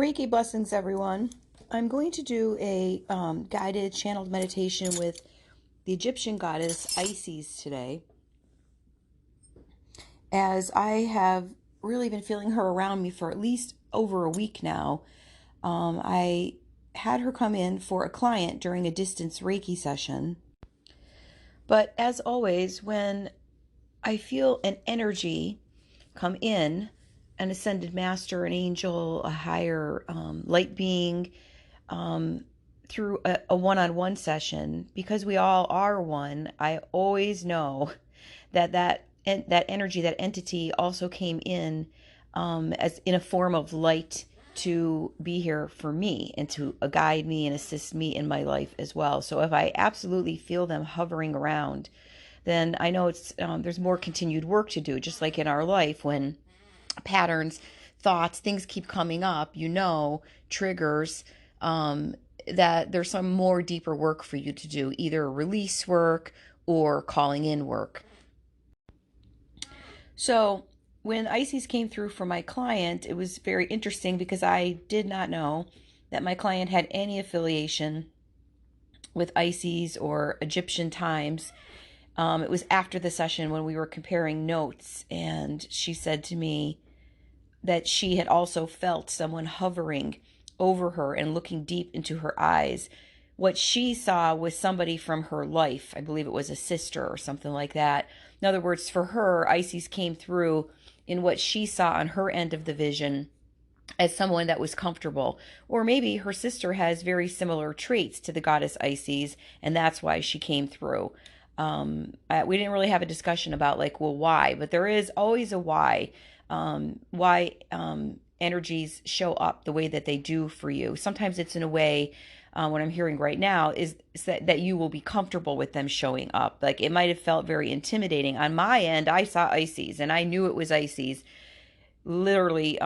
Reiki blessings, everyone. I'm going to do a guided channeled meditation with the Egyptian goddess Isis today, as I have really been feeling her around me for at least over a week now. I had her come in for a client during a distance Reiki session, but as always, when I feel an energy come in, an ascended master, an angel, a higher light being, through a one-on-one session, because we all are one, I always know that energy, that entity also came in as in a form of light to be here for me and to guide me and assist me in my life as well. So if I absolutely feel them hovering around, then I know it's there's more continued work to do, just like in our life when patterns, thoughts, things keep coming up, triggers, that there's some more deeper work for you to do, either release work or calling in work. So when Isis came through for my client, it was very interesting because I did not know that my client had any affiliation with Isis or Egyptian times. It was after the session when we were comparing notes, and she said to me that she had also felt someone hovering over her and looking deep into her eyes. What she saw was somebody from her life. I believe it was a sister or something like that. In other words, for her, Isis came through in what she saw on her end of the vision as someone that was comfortable. Or maybe her sister has very similar traits to the goddess Isis, and that's why she came through. We didn't really have a discussion about why, but there is always a why. Why energies show up the way that they do for you. Sometimes it's in a way, what I'm hearing right now is that you will be comfortable with them showing up. Like, it might have felt very intimidating. On my end, I saw Isis and I knew it was Isis, literally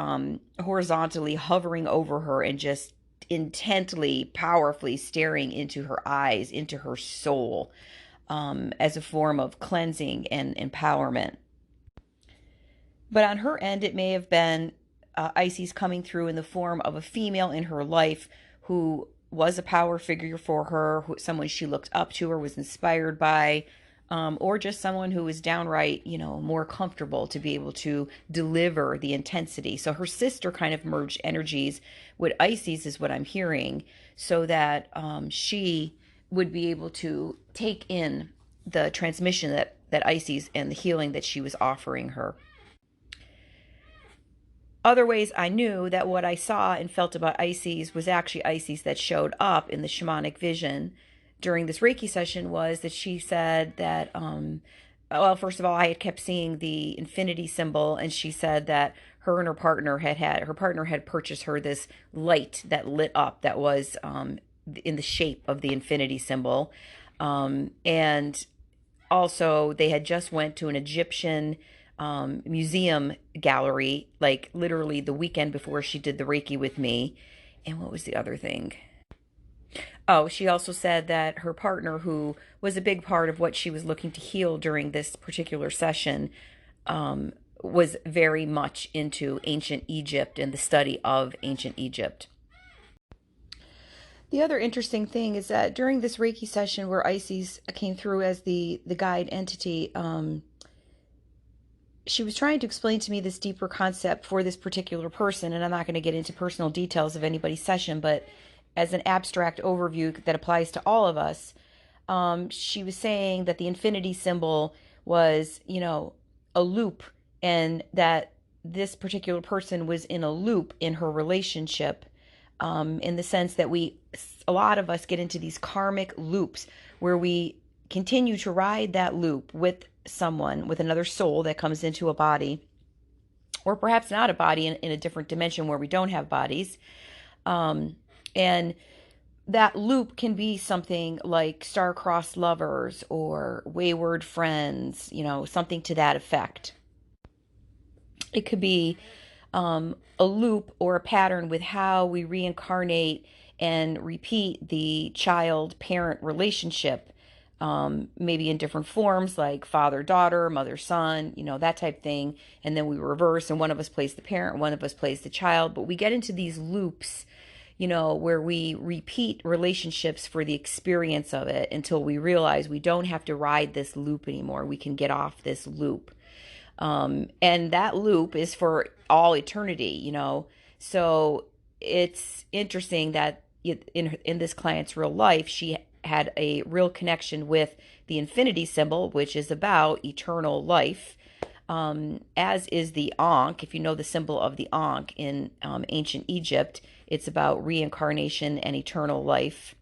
horizontally hovering over her and just intently, powerfully staring into her eyes, into her soul, as a form of cleansing and empowerment. But on her end, it may have been Isis coming through in the form of a female in her life who was a power figure for her, someone she looked up to or was inspired by, or just someone who was downright, more comfortable to be able to deliver the intensity. So her sister kind of merged energies with Isis, is what I'm hearing, so that she would be able to take in the transmission that Isis and the healing that she was offering her. Other ways I knew that what I saw and felt about Isis was actually Isis that showed up in the shamanic vision during this Reiki session was that she said that, well, first of all, I had kept seeing the infinity symbol, and she said that her and her partner had purchased her this light that lit up that was in the shape of the infinity symbol. And also they had just went to an Egyptian museum gallery, like literally the weekend before she did the Reiki with me. And what was the other thing? Oh, she also said that her partner, who was a big part of what she was looking to heal during this particular session, was very much into ancient Egypt and the study of ancient Egypt. The other interesting thing is that during this Reiki session where Isis came through as the guide entity, she was trying to explain to me this deeper concept for this particular person, and I'm not going to get into personal details of anybody's session, but as an abstract overview that applies to all of us, she was saying that the infinity symbol was, a loop, and that this particular person was in a loop in her relationship, in the sense that a lot of us get into these karmic loops where we continue to ride that loop with someone, with another soul that comes into a body, or perhaps not a body in a different dimension where we don't have bodies. And that loop can be something like star-crossed lovers or wayward friends, something to that effect. It could be a loop or a pattern with how we reincarnate and repeat the child-parent relationship. maybe in different forms like father daughter, mother son, that type thing. And then we reverse, and one of us plays the parent, one of us plays the child. But we get into these loops, where we repeat relationships for the experience of it until we realize we don't have to ride this loop anymore. We can get off this loop. And that loop is for all eternity. So it's interesting that in this client's real life, she had a real connection with the infinity symbol, which is about eternal life, as is the Ankh. If you know the symbol of the Ankh in ancient Egypt, it's about reincarnation and eternal life.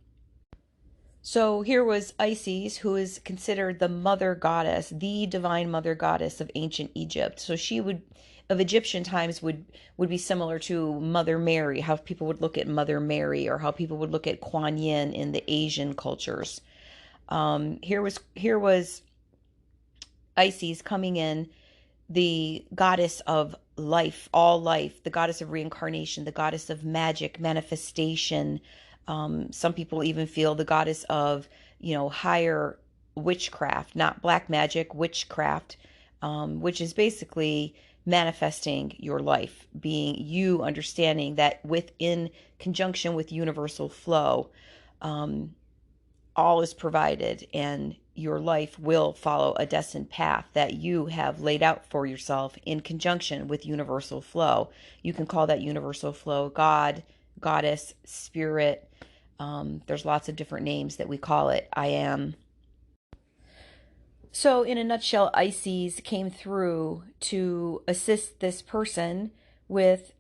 So here was Isis, who is considered the mother goddess, the divine mother goddess of ancient Egypt. So she would, of Egyptian times, would be similar to Mother Mary, how people would look at Mother Mary, or how people would look at Kuan Yin in the Asian cultures. Here was Isis coming in, the goddess of life, all life, the goddess of reincarnation, the goddess of magic, manifestation. Some people even feel the goddess of, higher witchcraft, not black magic, witchcraft, which is basically manifesting your life, being you understanding that within conjunction with universal flow, all is provided, and your life will follow a destined path that you have laid out for yourself in conjunction with universal flow. You can call that universal flow God, goddess, spirit. There's lots of different names that we call it. I am. So, in a nutshell, Isis came through to assist this person with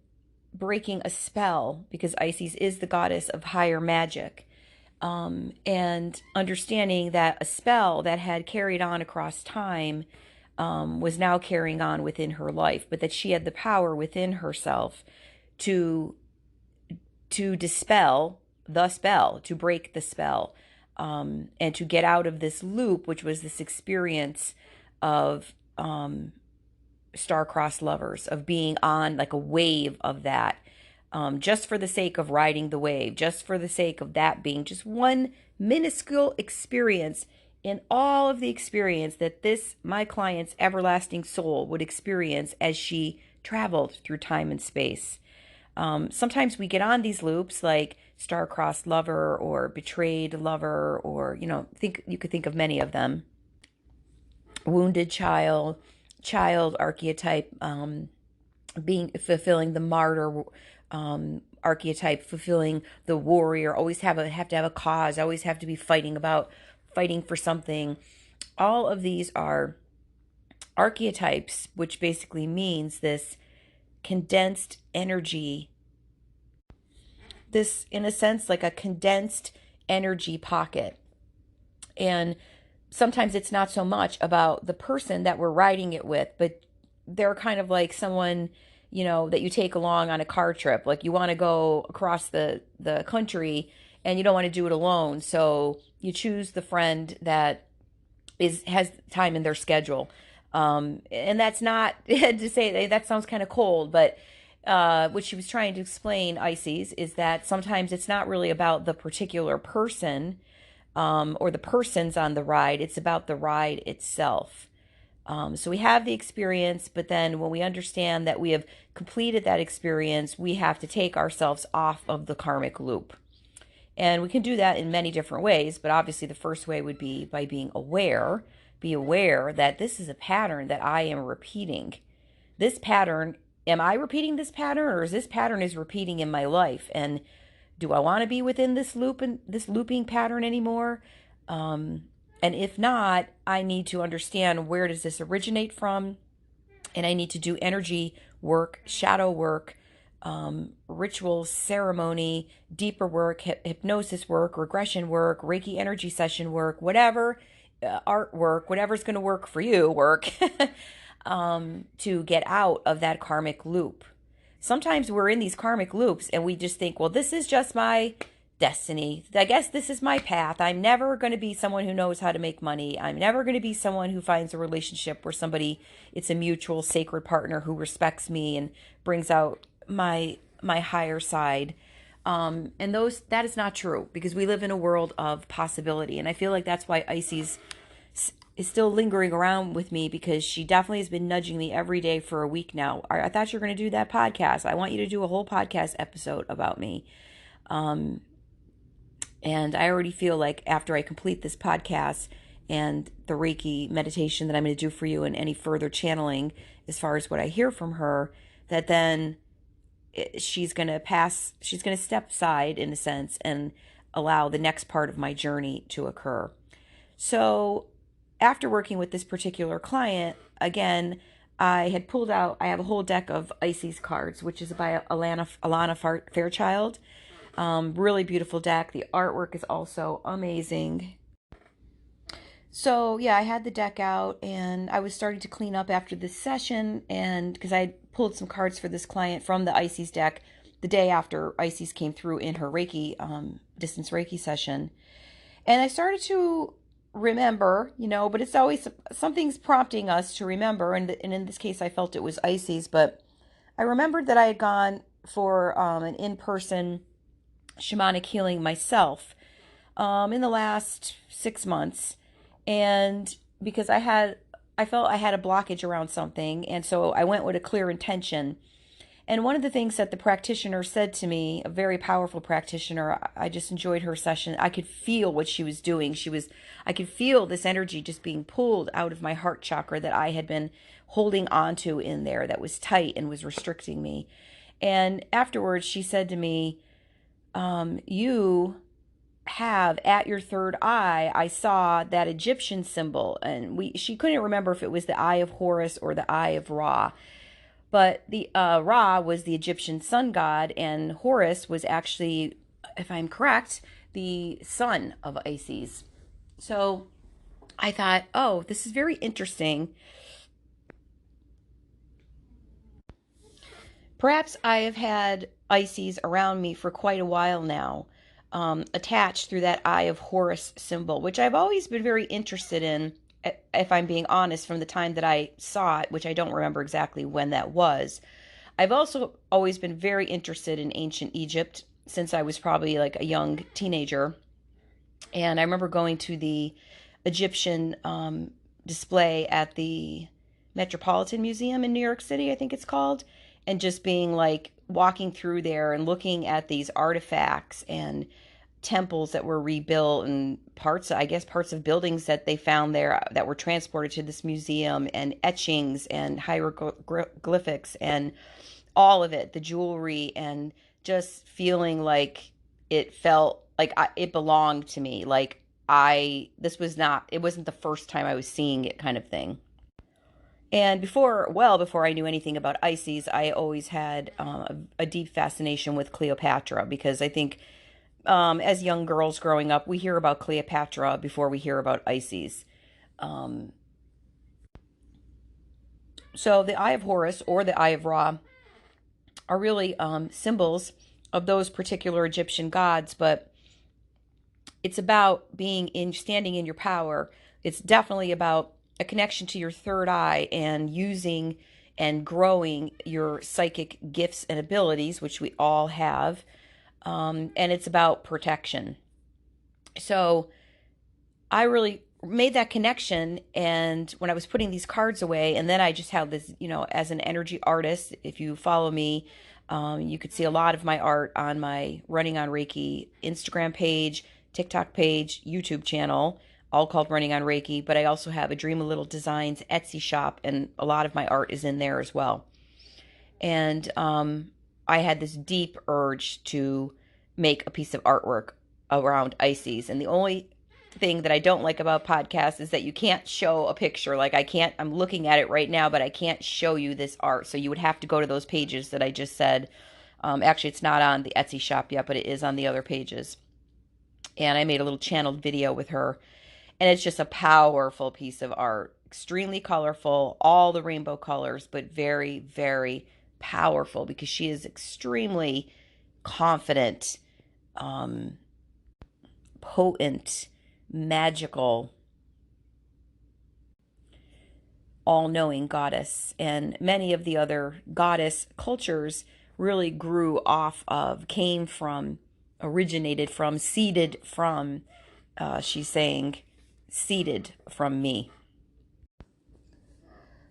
breaking a spell, because Isis is the goddess of higher magic. And understanding that a spell that had carried on across time was now carrying on within her life, but that she had the power within herself to dispel the spell, to break the spell, and to get out of this loop, which was this experience of star-crossed lovers, of being on like a wave of that, just for the sake of riding the wave, just for the sake of that being just one minuscule experience in all of the experience that my client's everlasting soul would experience as she traveled through time and space. Sometimes we get on these loops like star-crossed lover or betrayed lover, or, you could think of many of them. Wounded child archetype, being fulfilling the martyr archetype, fulfilling the warrior, always have to have a cause, always have to be fighting for something. All of these are archetypes, which basically means this condensed energy, this, in a sense, like a condensed energy pocket. And sometimes it's not so much about the person that we're riding it with, but they're kind of like someone, that you take along on a car trip. Like, you want to go across the country and you don't want to do it alone. So you choose the friend that has time in their schedule. And that's not to say that sounds kind of cold, but what she was trying to explain, Isis, is that sometimes it's not really about the particular person, or the persons on the ride. It's about the ride itself. So we have the experience, but then when we understand that we have completed that experience, we have to take ourselves off of the karmic loop. And we can do that in many different ways, but obviously the first way would be by being aware. Be aware that this is a pattern that I am repeating. This pattern, am I repeating this pattern, or is this pattern is repeating in my life? And do I want to be within this loop and this looping pattern anymore? And if not, I need to understand, where does this originate from? And I need to do energy work, shadow work, ritual, ceremony, deeper work, hypnosis work, regression work, Reiki energy session work, whatever, art work, whatever's going to work for you, work, to get out of that karmic loop. Sometimes we're in these karmic loops and we just think, well, this is just my destiny. I guess this is my path. I'm never going to be someone who knows how to make money. I'm never going to be someone who finds a relationship where it's a mutual sacred partner who respects me and brings out my higher side. And that is not true, because we live in a world of possibility. And I feel like that's why Isis is still lingering around with me, because she definitely has been nudging me every day for a week now. I thought you were going to do that podcast. I want you to do a whole podcast episode about me. And I already feel like after I complete this podcast and the Reiki meditation that I'm going to do for you, and any further channeling as far as what I hear from her, that then she's going to step aside in a sense and allow the next part of my journey to occur. So after working with this particular client, again, I have a whole deck of Isis cards, which is by Alana Fairchild. Really beautiful deck. The artwork is also amazing. So yeah, I had the deck out and I was starting to clean up after this session, and because I pulled some cards for this client from the Isis deck the day after Isis came through in her Reiki, distance Reiki session. And I started to remember, but it's always something's prompting us to remember. And in this case, I felt it was Isis, but I remembered that I had gone for an in-person shamanic healing myself in the last 6 months. And because I felt I had a blockage around something. And so I went with a clear intention. And one of the things that the practitioner said to me, a very powerful practitioner, I just enjoyed her session. I could feel what she was doing. I could feel this energy just being pulled out of my heart chakra that I had been holding onto in there, that was tight and was restricting me. And afterwards, she said to me, you have at your third eye, I saw that Egyptian symbol. And she couldn't remember if it was the Eye of Horus or the Eye of Ra. But the Ra was the Egyptian sun god, and Horus was actually, if I'm correct, the son of Isis. So I thought, oh, this is very interesting. Perhaps I have had Isis around me for quite a while now, attached through that Eye of Horus symbol, which I've always been very interested in, if I'm being honest, from the time that I saw it, which I don't remember exactly when that was. I've also always been very interested in ancient Egypt since I was probably like a young teenager. And I remember going to the Egyptian display at the Metropolitan Museum in New York City, I think it's called, and just being like walking through there and looking at these artifacts and temples that were rebuilt, and parts of buildings that they found there that were transported to this museum, and etchings and hieroglyphics and all of it, the jewelry, and just feeling like it felt like it belonged to me. Like it wasn't the first time I was seeing it, kind of thing. And before I knew anything about Isis, I always had a deep fascination with Cleopatra, because I think as young girls growing up, we hear about Cleopatra before we hear about Isis. Um, so the Eye of Horus or the Eye of Ra are really symbols of those particular Egyptian gods, but it's about standing in your power. It's definitely about a connection to your third eye and using and growing your psychic gifts and abilities, which we all have. And it's about protection. So I really made that connection. And when I was putting these cards away, and then I just had this, as an energy artist, if you follow me, you could see a lot of my art on my Running on Reiki Instagram page, TikTok page, YouTube channel, all called Running on Reiki. But I also have a Dream a Little Designs Etsy shop, and a lot of my art is in there as well. And I had this deep urge to make a piece of artwork around Isis. And the only thing that I don't like about podcasts is that you can't show a picture. Like I'm looking at it right now, but I can't show you this art. So you would have to go to those pages that I just said. Actually, it's not on the Etsy shop yet, but it is on the other pages. And I made a little channeled video with her. And it's just a powerful piece of art. Extremely colorful, all the rainbow colors, but very, very powerful, because she is extremely confident, potent, magical, all-knowing goddess. And many of the other goddess cultures really grew off of, came from, originated from, seeded from, she's saying, seeded from me.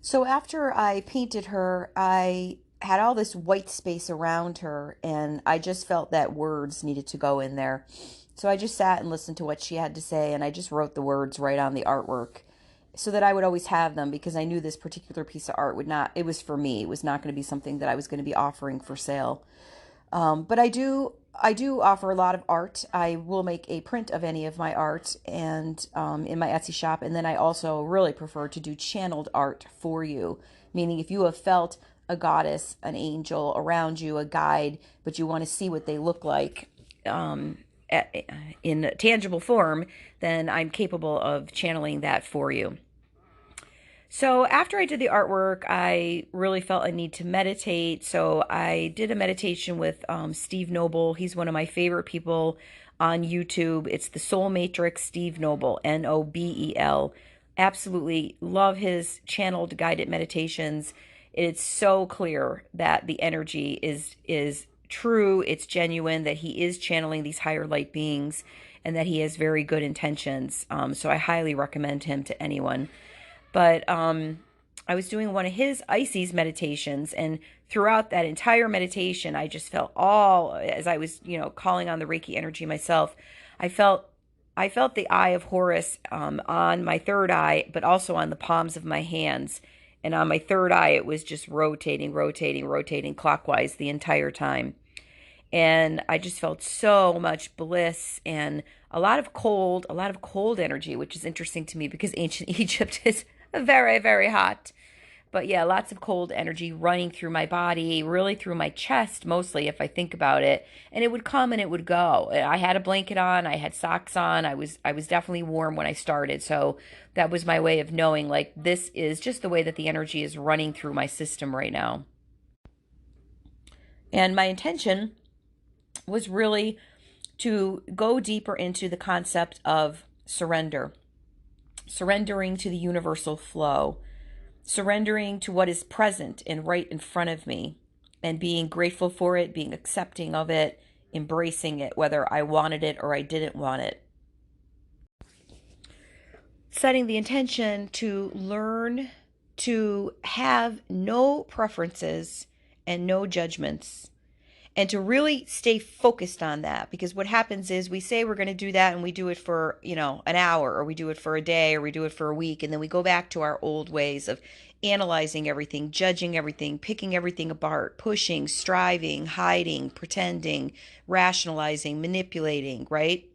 So after I painted her, I had all this white space around her, and I just felt that words needed to go in there. So I just sat and listened to what she had to say, and I just wrote the words right on the artwork so that I would always have them, because I knew this particular piece of art would not, it was for me. It was not going to be something that I was going to be offering for sale. But I do offer a lot of art. I will make a print of any of my art and in my Etsy shop, and then I also really prefer to do channeled art for you. Meaning, if you have felt a goddess, an angel around you, a guide, but you want to see what they look like um, in tangible form, then I'm capable of channeling that for you. So after I did the artwork, I really felt a need to meditate. So I did a meditation with Steve Noble. He's one of my favorite people on YouTube. It's the Soul Matrix, Steve Noble, Nobel. Absolutely love his channeled guided meditations. It's so clear that the energy is true, it's genuine, that he is channeling these higher light beings, and that he has very good intentions. So I highly recommend him to anyone. But I was doing one of his Isis meditations, and throughout that entire meditation, I just felt all, as I was, calling on the Reiki energy myself, I felt the eye of Horus on my third eye, but also on the palms of my hands. And on my third eye, it was just rotating, rotating, rotating clockwise the entire time. And I just felt so much bliss and a lot of cold energy, which is interesting to me because ancient Egypt is very, very hot. But yeah, lots of cold energy running through my body, really through my chest mostly, if I think about it. And it would come and it would go. I had a blanket on, I had socks on. I was definitely warm when I started. So that was my way of knowing, like, this is just the way that the energy is running through my system right now. And my intention was really to go deeper into the concept of surrender, surrendering to the universal flow, surrendering to what is present and right in front of me, and being grateful for it, being accepting of it, embracing it, whether I wanted it or I didn't want it. Setting the intention to learn to have no preferences and no judgments, and to really stay focused on that. Because what happens is we say we're going to do that, and we do it for, an hour, or we do it for a day, or we do it for a week, and then we go back to our old ways of analyzing everything, judging everything, picking everything apart, pushing, striving, hiding, pretending, rationalizing, manipulating, right?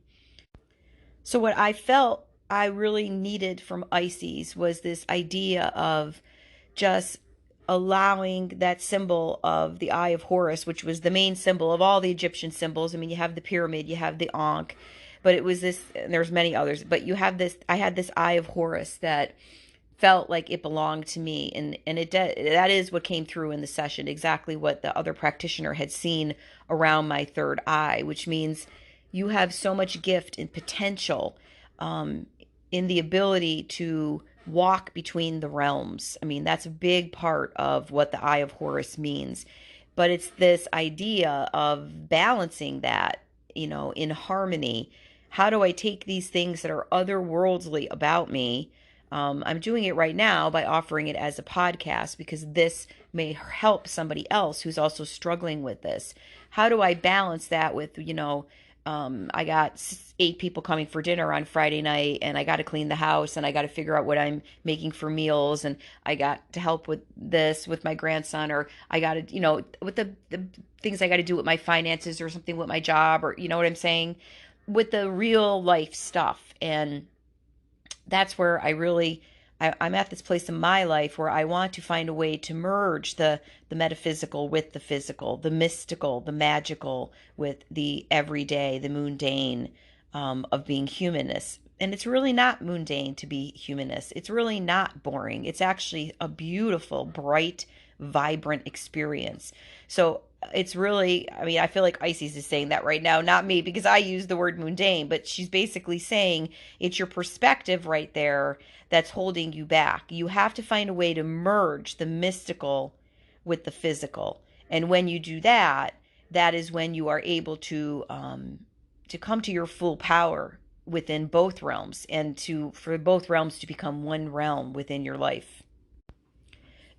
So what I felt I really needed from Isis was this idea of just allowing that symbol of the Eye of Horus, which was the main symbol of all the Egyptian symbols. I mean, you have the pyramid, you have the Ankh, but it was this, and there's many others, but you have this, I had this Eye of Horus that felt like it belonged to me. And that is what came through in the session, exactly what the other practitioner had seen around my third eye, which means you have so much gift and potential um, in the ability to walk between the realms. I mean, that's a big part of what the Eye of Horus means. But it's this idea of balancing that, in harmony. How do I take these things that are otherworldly about me? I'm doing it right now by offering it as a podcast because this may help somebody else who's also struggling with this. How do I balance that with, I got 8 people coming for dinner on Friday night, and I got to clean the house, and I got to figure out what I'm making for meals, and I got to help with this with my grandson, or I got to, with the things I got to do with my finances or something with my job, or you know what I'm saying, with the real life stuff. And that's where I'm at this place in my life where I want to find a way to merge the metaphysical with the physical, the mystical, the magical with the everyday, the mundane, of being humanist. And it's really not mundane to be humanist. It's really not boring. It's actually a beautiful, bright, vibrant experience. So it's really, I mean, I feel like Isis is saying that right now, not me, because I use the word mundane, but she's basically saying it's your perspective right there that's holding you back. You have to find a way to merge the mystical with the physical. And when you do that, that is when you are able to come to your full power within both realms, and to for both realms to become one realm within your life.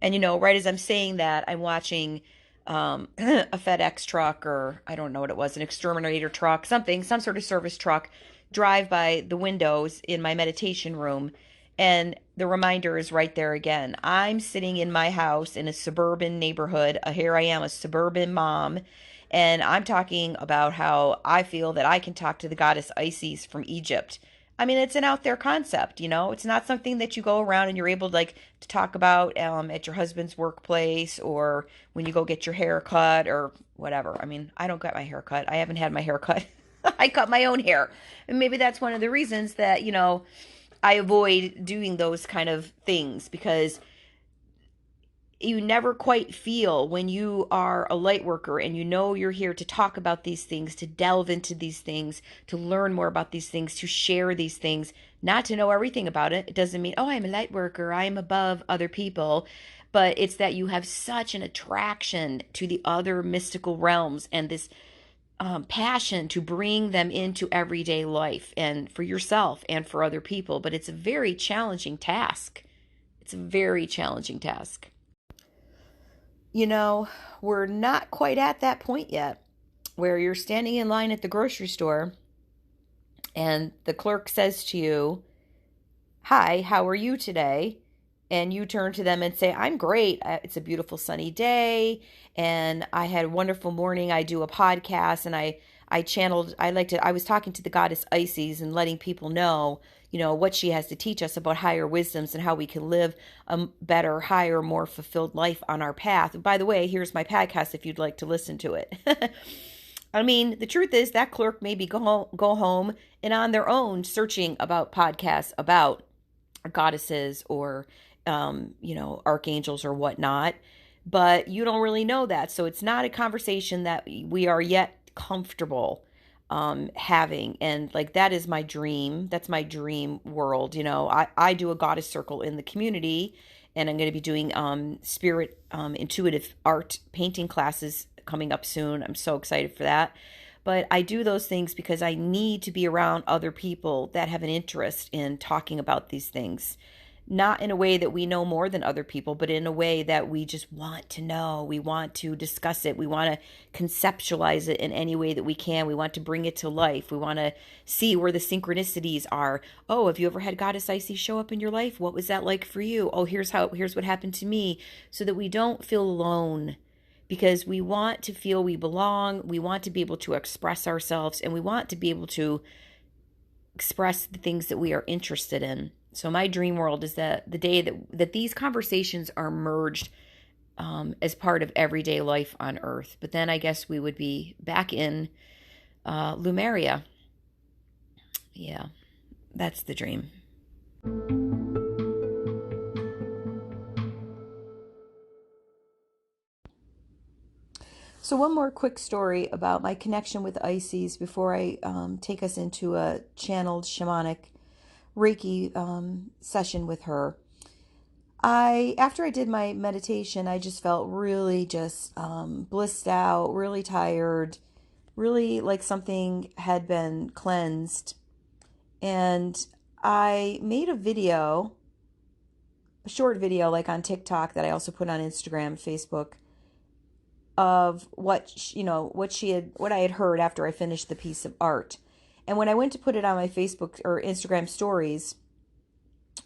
And right as I'm saying that, I'm watching a FedEx truck, or I don't know what it was, an exterminator truck, something, some sort of service truck, drive by the windows in my meditation room. And the reminder is right there again. I'm sitting in my house in a suburban neighborhood. Here I am, a suburban mom. And I'm talking about how I feel that I can talk to the goddess Isis from Egypt. I mean, it's an out there concept, It's not something that you go around and you're able to talk about at your husband's workplace, or when you go get your hair cut or whatever. I mean, I don't get my hair cut. I haven't had my hair cut. I cut my own hair. And maybe that's one of the reasons that, I avoid doing those kind of things, because you never quite feel when you are a light worker and you're here to talk about these things, to delve into these things, to learn more about these things, to share these things, not to know everything about it. It doesn't mean, oh, I'm a light worker, I am above other people. But it's that you have such an attraction to the other mystical realms, and this passion to bring them into everyday life, and for yourself and for other people. But it's a very challenging task. It's a very challenging task. We're not quite at that point yet where you're standing in line at the grocery store and the clerk says to you, "Hi, how are you today?" And you turn to them and say, "I'm great. It's a beautiful sunny day and I had a wonderful morning. I do a podcast and I was talking to the goddess Isis and letting people know, what she has to teach us about higher wisdoms and how we can live a better, higher, more fulfilled life on our path. And by the way, here's my podcast if you'd like to listen to it." I mean, the truth is that clerk maybe go home and on their own searching about podcasts about goddesses or, archangels or whatnot. But you don't really know that. So it's not a conversation that we are yet comfortable having. And like, that is my dream. That's my dream world. I do a goddess circle in the community, and I'm going to be doing spirit intuitive art painting classes coming up soon. I'm so excited for that. But I do those things because I need to be around other people that have an interest in talking about these things. Not in a way that we know more than other people, but in a way that we just want to know. We want to discuss it. We want to conceptualize it in any way that we can. We want to bring it to life. We want to see where the synchronicities are. Oh, have you ever had Goddess Isis show up in your life? What was that like for you? Oh, here's what happened to me. So that we don't feel alone. Because we want to feel we belong. We want to be able to express ourselves, and we want to be able to express the things that we are interested in. So my dream world is that the day that these conversations are merged as part of everyday life on Earth. But then I guess we would be back in Lumeria. Yeah, that's the dream. So one more quick story about my connection with Isis before I take us into a channeled shamanic Reiki session with her. After I did my meditation, I just felt really just blissed out, really tired, really like something had been cleansed. And I made a short video like on TikTok that I also put on Instagram, Facebook, of what I had heard after I finished the piece of art. And when I went to put it on my Facebook or Instagram stories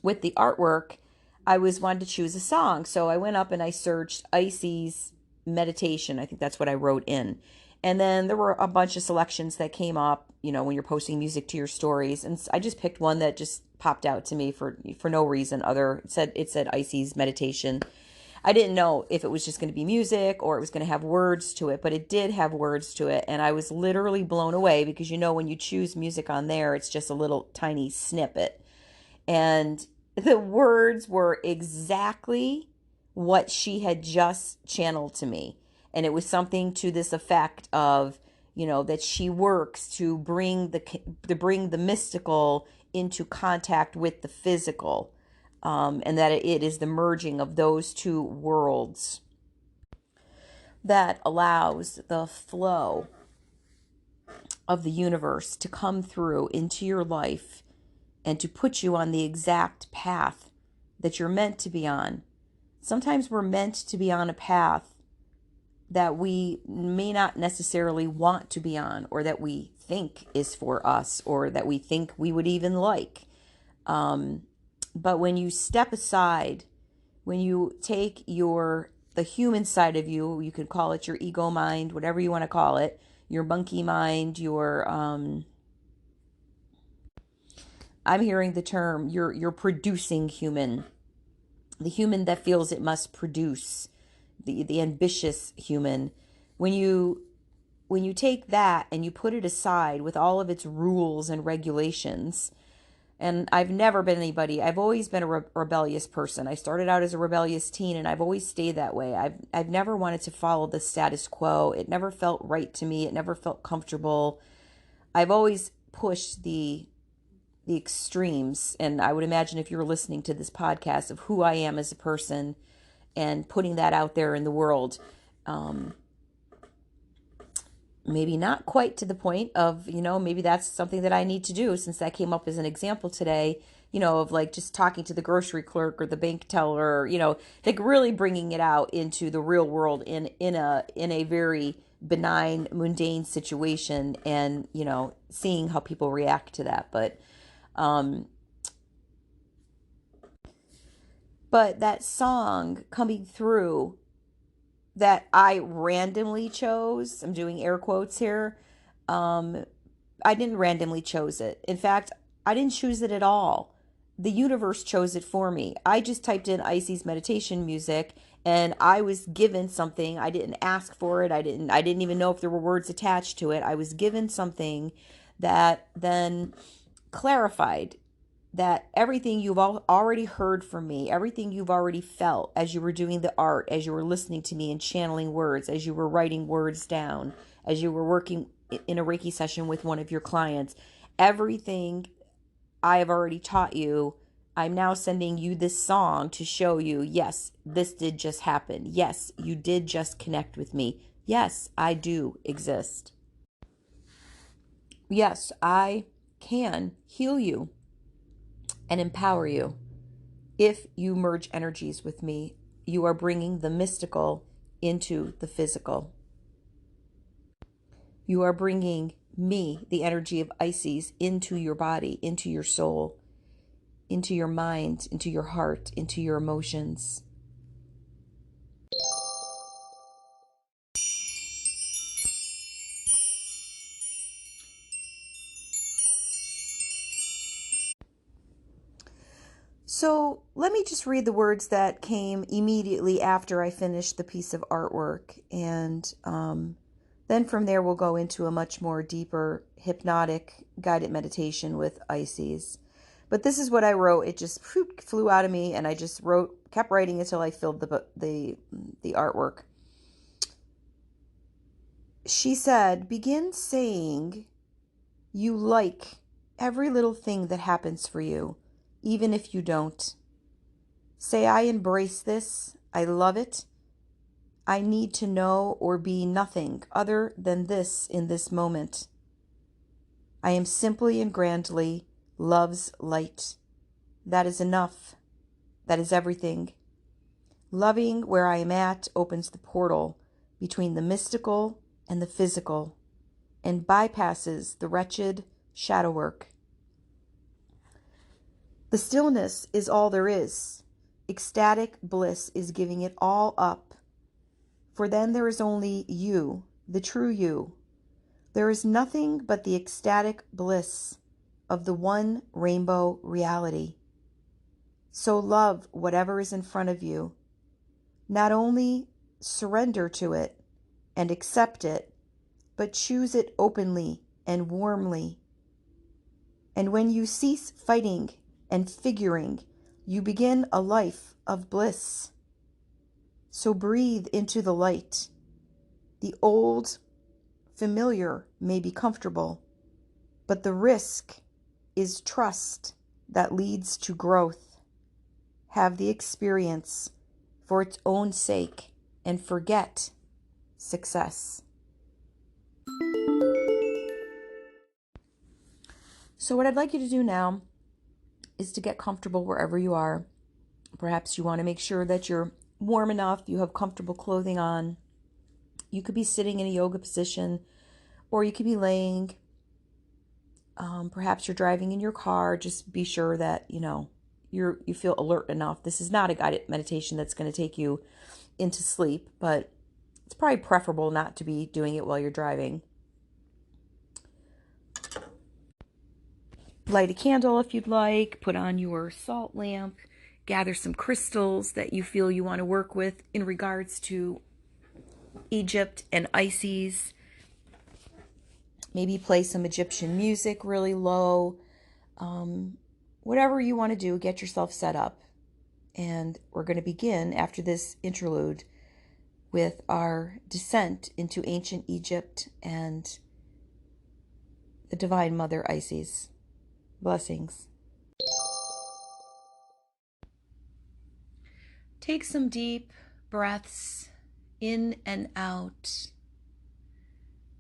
with the artwork, I wanted to choose a song. So I went up and I searched Isis meditation. I think that's what I wrote in. And then there were a bunch of selections that came up, when you're posting music to your stories. And I just picked one that just popped out to me for no reason other. It said Isis meditation. I didn't know if it was just going to be music or it was going to have words to it, but it did have words to it. And I was literally blown away because, when you choose music on there, it's just a little tiny snippet. And the words were exactly what she had just channeled to me. And it was something to this effect of, that she works to bring the mystical into contact with the physical. And that it is the merging of those two worlds. that allows the flow of the universe to come through into your life and to put you on the exact path that you're meant to be on. Sometimes we're meant to be on a path that we may not necessarily want to be on, or that we think is for us, or that we think we would even like. But when you step aside, when you take the human side of you, you could call it your ego mind, whatever you want to call it, your monkey mind, I'm hearing the term, your producing human, the human that feels it must produce, the ambitious human. When you take that and you put it aside with all of its rules and regulations, and I've never been anybody, I've always been a rebellious person. I started out as a rebellious teen, and I've always stayed that way. I've never wanted to follow the status quo. It never felt right to me. It never felt comfortable. I've always pushed the extremes, and I would imagine if you were listening to this podcast, of who I am as a person and putting that out there in the world, maybe not quite to the point of, maybe that's something that I need to do, since that came up as an example today, of like just talking to the grocery clerk or the bank teller, like really bringing it out into the real world in a very benign, mundane situation, and, seeing how people react to that. But that song coming through that I randomly chose, I'm doing air quotes here. I didn't randomly choose it. In fact, I didn't choose it at all. The universe chose it for me. I just typed in Icy's meditation music, and I was given something. I didn't ask for it. I didn't even know if there were words attached to it. I was given something that then clarified that everything you've already heard from me, everything you've already felt as you were doing the art, as you were listening to me and channeling words, as you were writing words down, as you were working in a Reiki session with one of your clients, everything I have already taught you, I'm now sending you this song to show you, yes, this did just happen. Yes, you did just connect with me. Yes, I do exist. Yes, I can heal you and empower you. If you merge energies with me, you are bringing the mystical into the physical. You are bringing me, the energy of Isis, into your body, into your soul, into your mind, into your heart, into your emotions. So let me just read the words that came immediately after I finished the piece of artwork. And then from there, we'll go into a much more deeper hypnotic guided meditation with Isis. But this is what I wrote. It just flew out of me, and I just kept writing until I filled the artwork. She said, begin saying you like every little thing that happens for you, even if you don't. Say, I embrace this. I love it. I need to know or be nothing other than this in this moment. I am simply and grandly love's light. That is enough. That is everything. Loving where I am at opens the portal between the mystical and the physical and bypasses the wretched shadow work. The stillness is all there is. Ecstatic bliss is giving it all up. For then there is only you, the true you. There is nothing but the ecstatic bliss of the one rainbow reality. So love whatever is in front of you. Not only surrender to it and accept it, but choose it openly and warmly. And when you cease fighting and figuring, you begin a life of bliss. So breathe into the light. The old, familiar may be comfortable, but the risk is trust that leads to growth. Have the experience for its own sake and forget success. So what I'd like you to do now is to get comfortable wherever you are. Perhaps you want to make sure that you're warm enough, you have comfortable clothing on. You could be sitting in a yoga position, or you could be laying. Perhaps you're driving in your car. Just be sure that, you feel alert enough. This is not a guided meditation that's going to take you into sleep, but it's probably preferable not to be doing it while you're driving. Light a candle if you'd like, put on your salt lamp, gather some crystals that you feel you want to work with in regards to Egypt and Isis. Maybe play some Egyptian music really low. Whatever you want to do, get yourself set up. And we're going to begin after this interlude with our descent into ancient Egypt and the Divine Mother Isis. Blessings. Take some deep breaths in and out,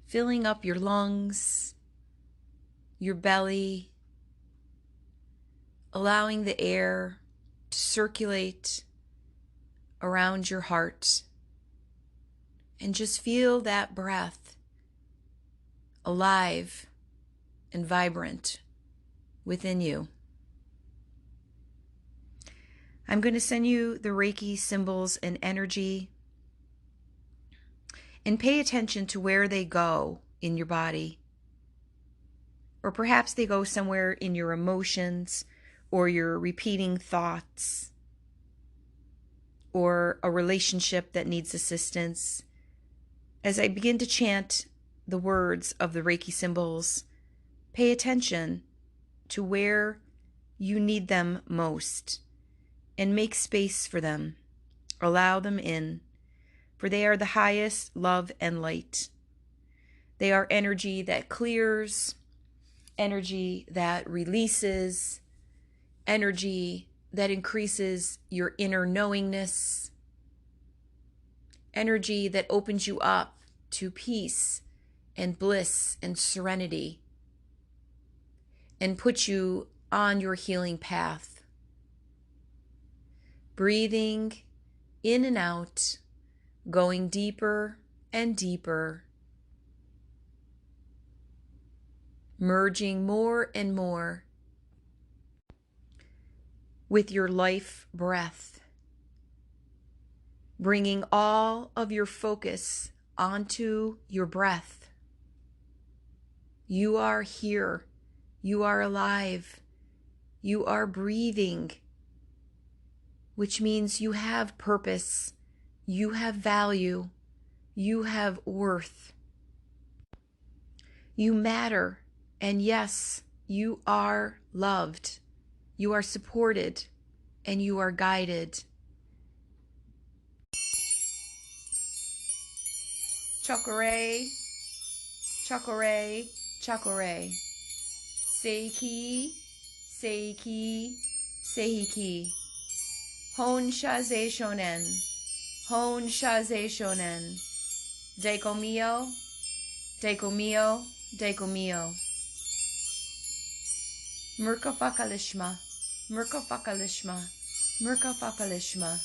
filling up your lungs, your belly, allowing the air to circulate around your heart, and just feel that breath alive and vibrant within you. I'm going to send you the Reiki symbols and energy, and pay attention to where they go in your body. Or perhaps they go somewhere in your emotions, or your repeating thoughts, or a relationship that needs assistance. As I begin to chant the words of the Reiki symbols, pay attention to where you need them most, and make space for them. Allow them in, for they are the highest love and light. They are energy that clears, energy that releases, energy that increases your inner knowingness, energy that opens you up to peace and bliss and serenity, and puts you on your healing path. Breathing in and out, going deeper and deeper, merging more and more with your life breath, bringing all of your focus onto your breath. You are here. You are alive. You are breathing, which means you have purpose, you have value, you have worth. You matter, and yes, you are loved, you are supported, and you are guided. Chakra, chakra, chakra. Seiki, seiki, seiki. Hon shaze shonen, hon shaze shonen. Deiko mio, deiko mio, deiko mio. Murka fakalishma, murka fakalishma, murka fakalishma.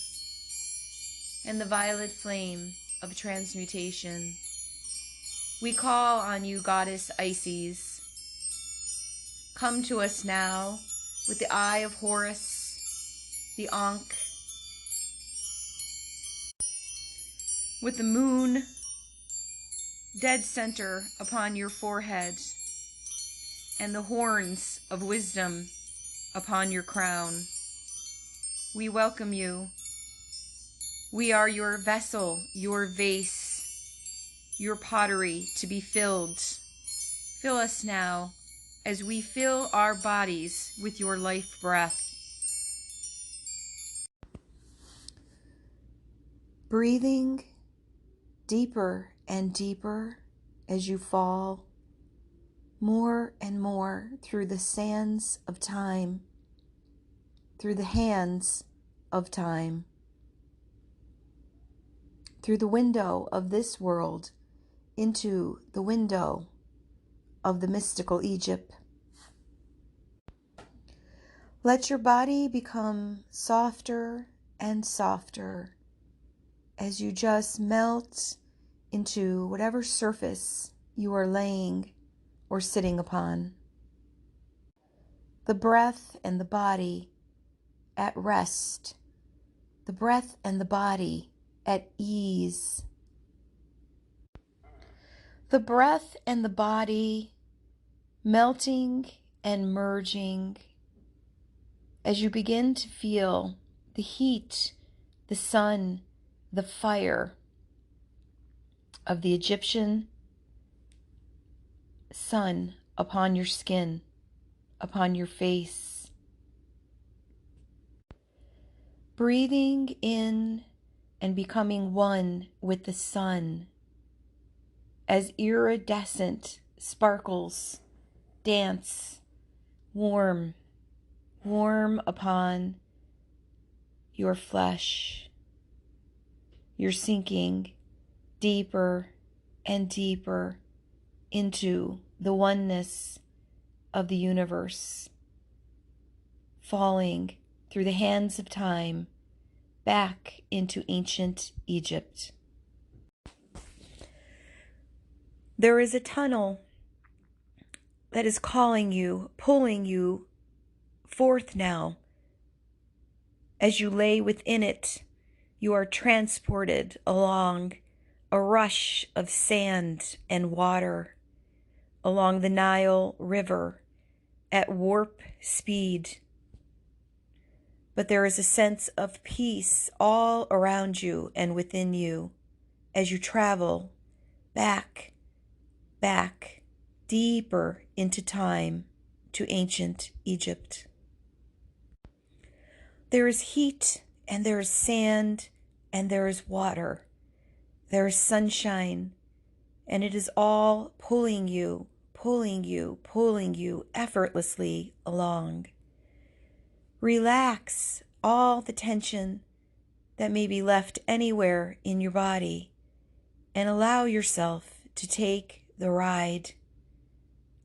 And the violet flame of transmutation. We call on you, Goddess Isis. Come to us now with the eye of Horus, the Ankh, with the moon dead center upon your forehead, and the horns of wisdom upon your crown. We welcome you. We are your vessel, your vase, your pottery to be filled. Fill us now as we fill our bodies with your life breath. Breathing deeper and deeper as you fall more and more through the sands of time, through the hands of time. through the window of this world into the window of the mystical Egypt. Let your body become softer and softer as you just melt into whatever surface you are laying or sitting upon. The breath and the body at rest, the breath and the body at ease. The breath and the body melting and merging as you begin to feel the heat, the sun, the fire of the Egyptian sun upon your skin, upon your face. Breathing in and becoming one with the sun as iridescent sparkles dance warm upon your flesh. You're sinking deeper and deeper into the oneness of the universe, falling through the hands of time back into ancient Egypt. There is a tunnel that is calling you, pulling you forth now. As you lay within it, you are transported along a rush of sand and water, along the Nile River at warp speed. But there is a sense of peace all around you and within you as you travel back, deeper into time to ancient Egypt. There is heat and there is sand and there is water. There is sunshine, and it is all pulling you effortlessly along. Relax all the tension that may be left anywhere in your body and allow yourself to take the ride.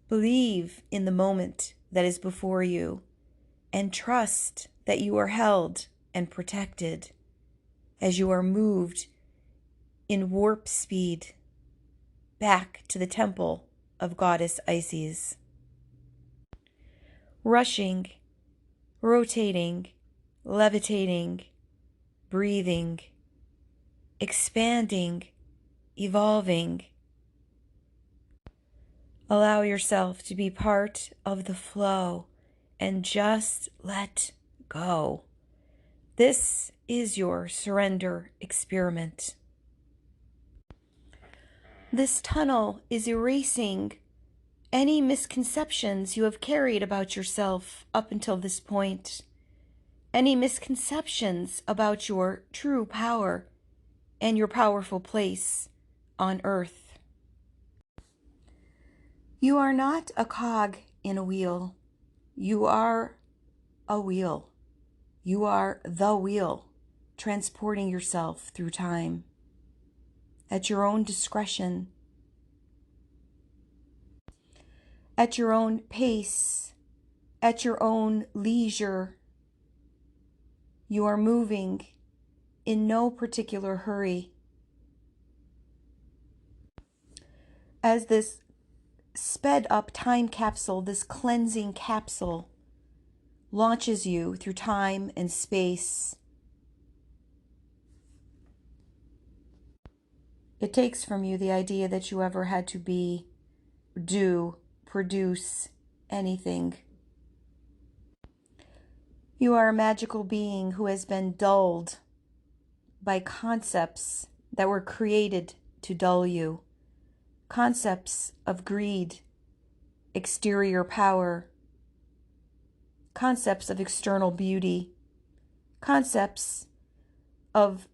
Believe in the moment that is before you and trust that you are held and protected as you are moved in warp speed back to the temple of Goddess Isis. Rushing, rotating, levitating, breathing, expanding, evolving. Allow yourself to be part of the flow and just let go. This is your surrender experiment. This tunnel is erasing any misconceptions you have carried about yourself up until this point, any misconceptions about your true power and your powerful place on earth. You are not a cog in a wheel. You are a wheel. You are the wheel, transporting yourself through time at your own discretion, at your own pace, at your own leisure. You are moving in no particular hurry. As this sped up time capsule, this cleansing capsule, launches you through time and space. It takes from you the idea that you ever had to be, do, produce anything. You are a magical being who has been dulled by concepts that were created to dull you. Concepts of greed, exterior power, concepts of external beauty, concepts of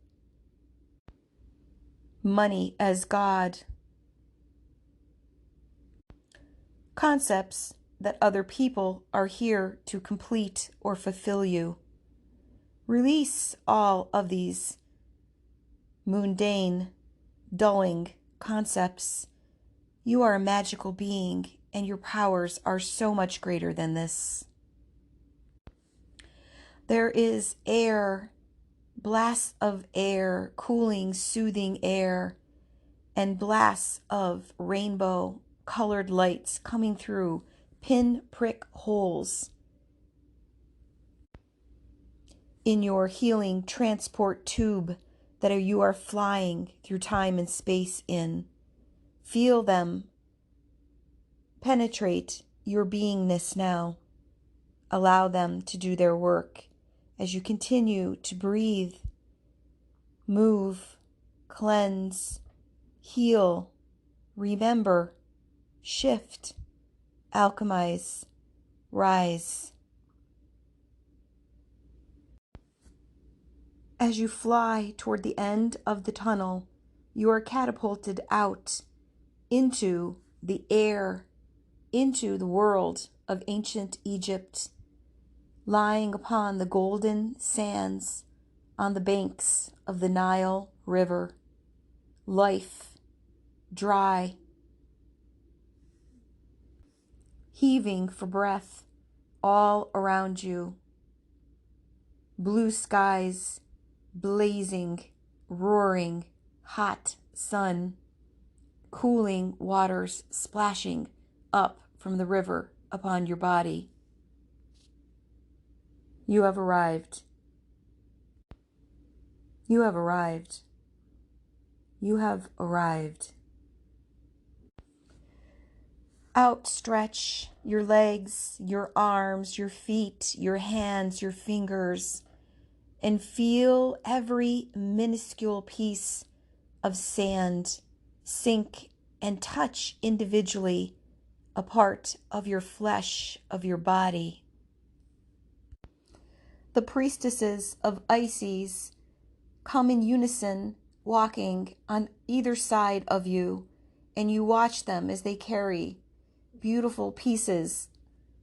money as God, concepts that other people are here to complete or fulfill you. Release all of these mundane, dulling concepts. You are a magical being, and your powers are so much greater than this. There is air, blasts of air, cooling, soothing air, and blasts of rainbow colored lights coming through pin-prick holes in your healing transport tube that you are flying through time and space in. Feel them penetrate your beingness now. Allow them to do their work as you continue to breathe, move, cleanse, heal, remember, shift, alchemize, rise. As you fly toward the end of the tunnel, you are catapulted out into the air, into the world of ancient Egypt, lying upon the golden sands on the banks of the Nile River. Life, dry, heaving for breath all around you. Blue skies, blazing, roaring, hot sun, cooling waters splashing up from the river upon your body. You have arrived. You have arrived. You have arrived. Outstretch your legs, your arms, your feet, your hands, your fingers, and feel every minuscule piece of sand sink and touch individually a part of your flesh, of your body. The priestesses of Isis come in unison, walking on either side of you, and you watch them as they carry beautiful pieces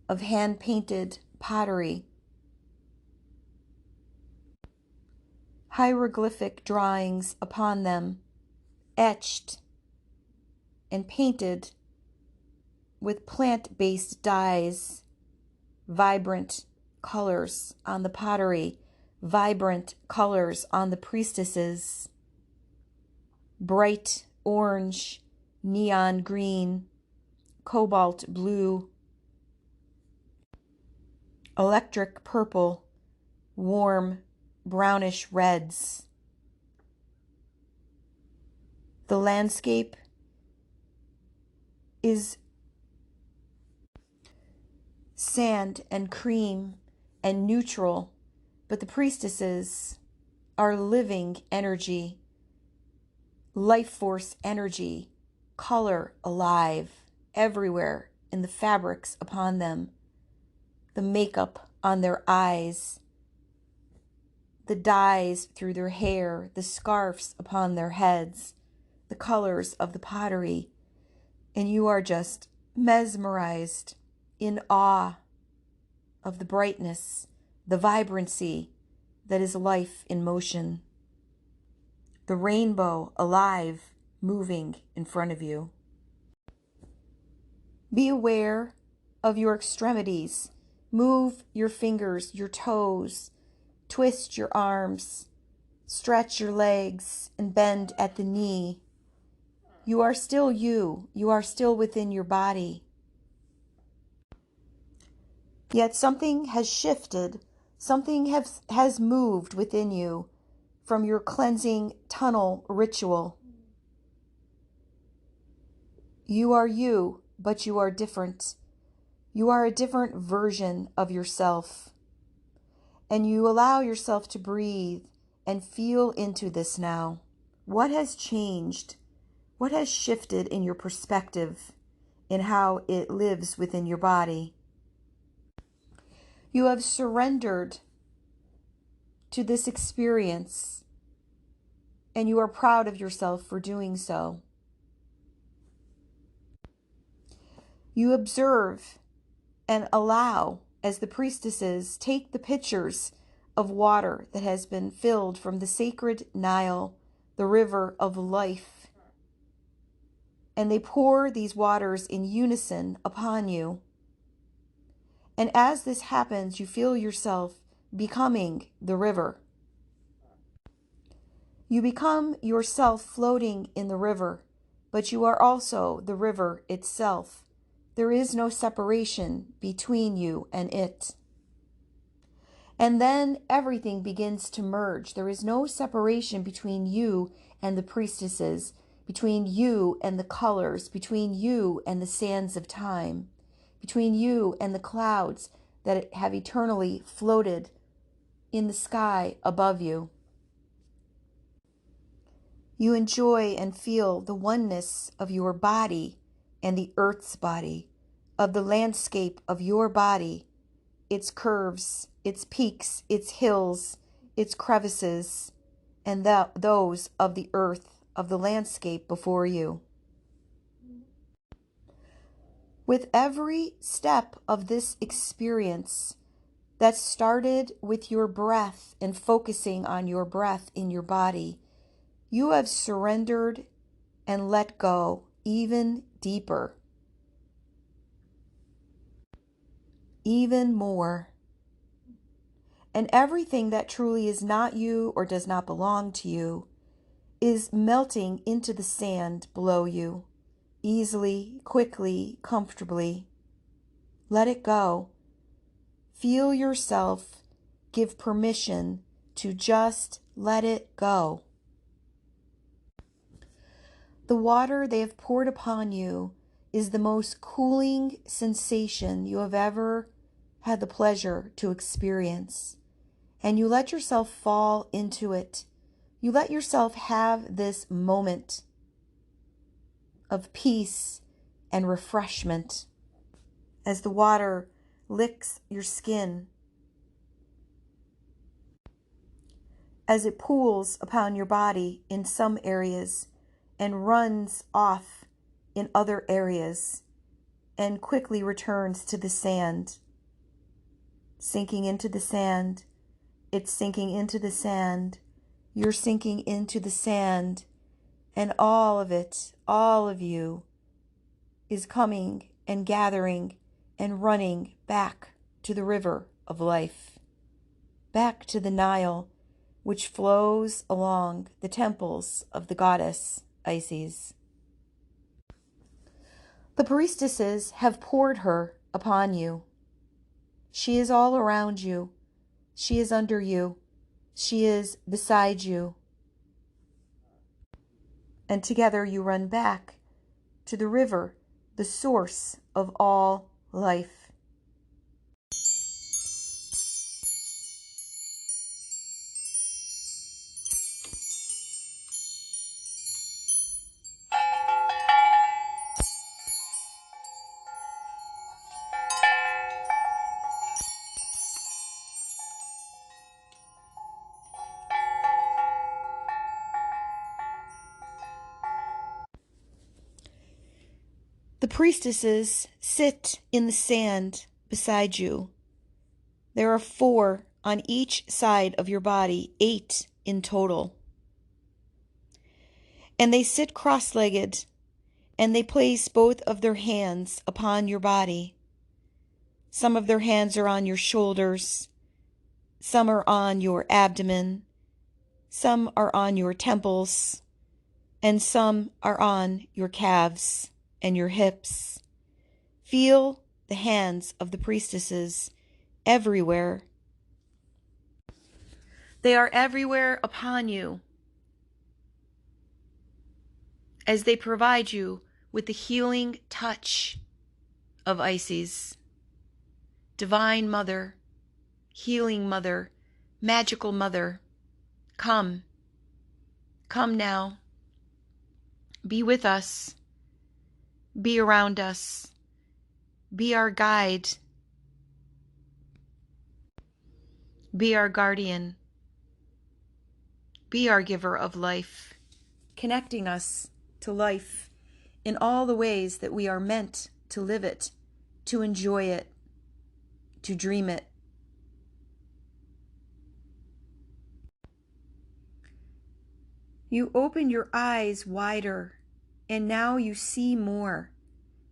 of hand-painted pottery, hieroglyphic drawings upon them, etched and painted with plant-based dyes, vibrant colors on the pottery, vibrant colors on the priestesses, bright orange, neon green, cobalt blue, electric purple, warm brownish reds. The landscape is sand and cream and neutral, but the priestesses are living energy, life force energy, color alive everywhere in the fabrics upon them, the makeup on their eyes, the dyes through their hair, the scarves upon their heads, the colors of the pottery, and you are just mesmerized, in awe of the brightness, the vibrancy that is life in motion. The rainbow alive, moving in front of you. Be aware of your extremities. Move your fingers, your toes, twist your arms, stretch your legs, and bend at the knee. You are still you. You are still within your body. Yet something has shifted, something has moved within you from your cleansing tunnel ritual. You are you, but you are different. You are a different version of yourself. And you allow yourself to breathe and feel into this now. What has changed? What has shifted in your perspective, in how it lives within your body? You have surrendered to this experience, and you are proud of yourself for doing so. You observe and allow as the priestesses take the pitchers of water that has been filled from the sacred Nile, the river of life. And they pour these waters in unison upon you. And as this happens, you feel yourself becoming the river. You become yourself floating in the river, but you are also the river itself. There is no separation between you and it. And then everything begins to merge. There is no separation between you and the priestesses, between you and the colors, between you and the sands of time, between you and the clouds that have eternally floated in the sky above you. You enjoy and feel the oneness of your body and the earth's body, of the landscape of your body, its curves, its peaks, its hills, its crevices, and those of the earth, of the landscape before you. With every step of this experience that started with your breath and focusing on your breath in your body, you have surrendered and let go even deeper, even more. And everything that truly is not you or does not belong to you is melting into the sand below you, easily, quickly, comfortably. Let it go. Feel yourself give permission to just let it go. The water they have poured upon you is the most cooling sensation you have ever had the pleasure to experience. And you let yourself fall into it. You let yourself have this moment of peace and refreshment as the water licks your skin, as it pools upon your body in some areas and runs off in other areas and quickly returns to the sand, sinking into the sand. It's sinking into the sand. You're sinking into the sand, and all of it, all of you, is coming and gathering and running back to the river of life, back to the Nile, which flows along the temples of the goddess Isis. The priestesses have poured her upon you. She is all around you. She is under you. She is beside you. And together you run back to the river, the source of all life. The priestesses sit in the sand beside you. There are 4 on each side of your body, 8 in total. And they sit cross-legged, and they place both of their hands upon your body. Some of their hands are on your shoulders, some are on your abdomen, some are on your temples, and some are on your calves and your hips. Feel the hands of the priestesses everywhere. They are everywhere upon you as they provide you with the healing touch of Isis. Divine Mother, Healing Mother, Magical Mother, come. Come now. Be with us. Be around us. Be our guide. Be our guardian. Be our giver of life, connecting us to life in all the ways that we are meant to live it, to enjoy it, to dream it. You open your eyes wider, and now you see more.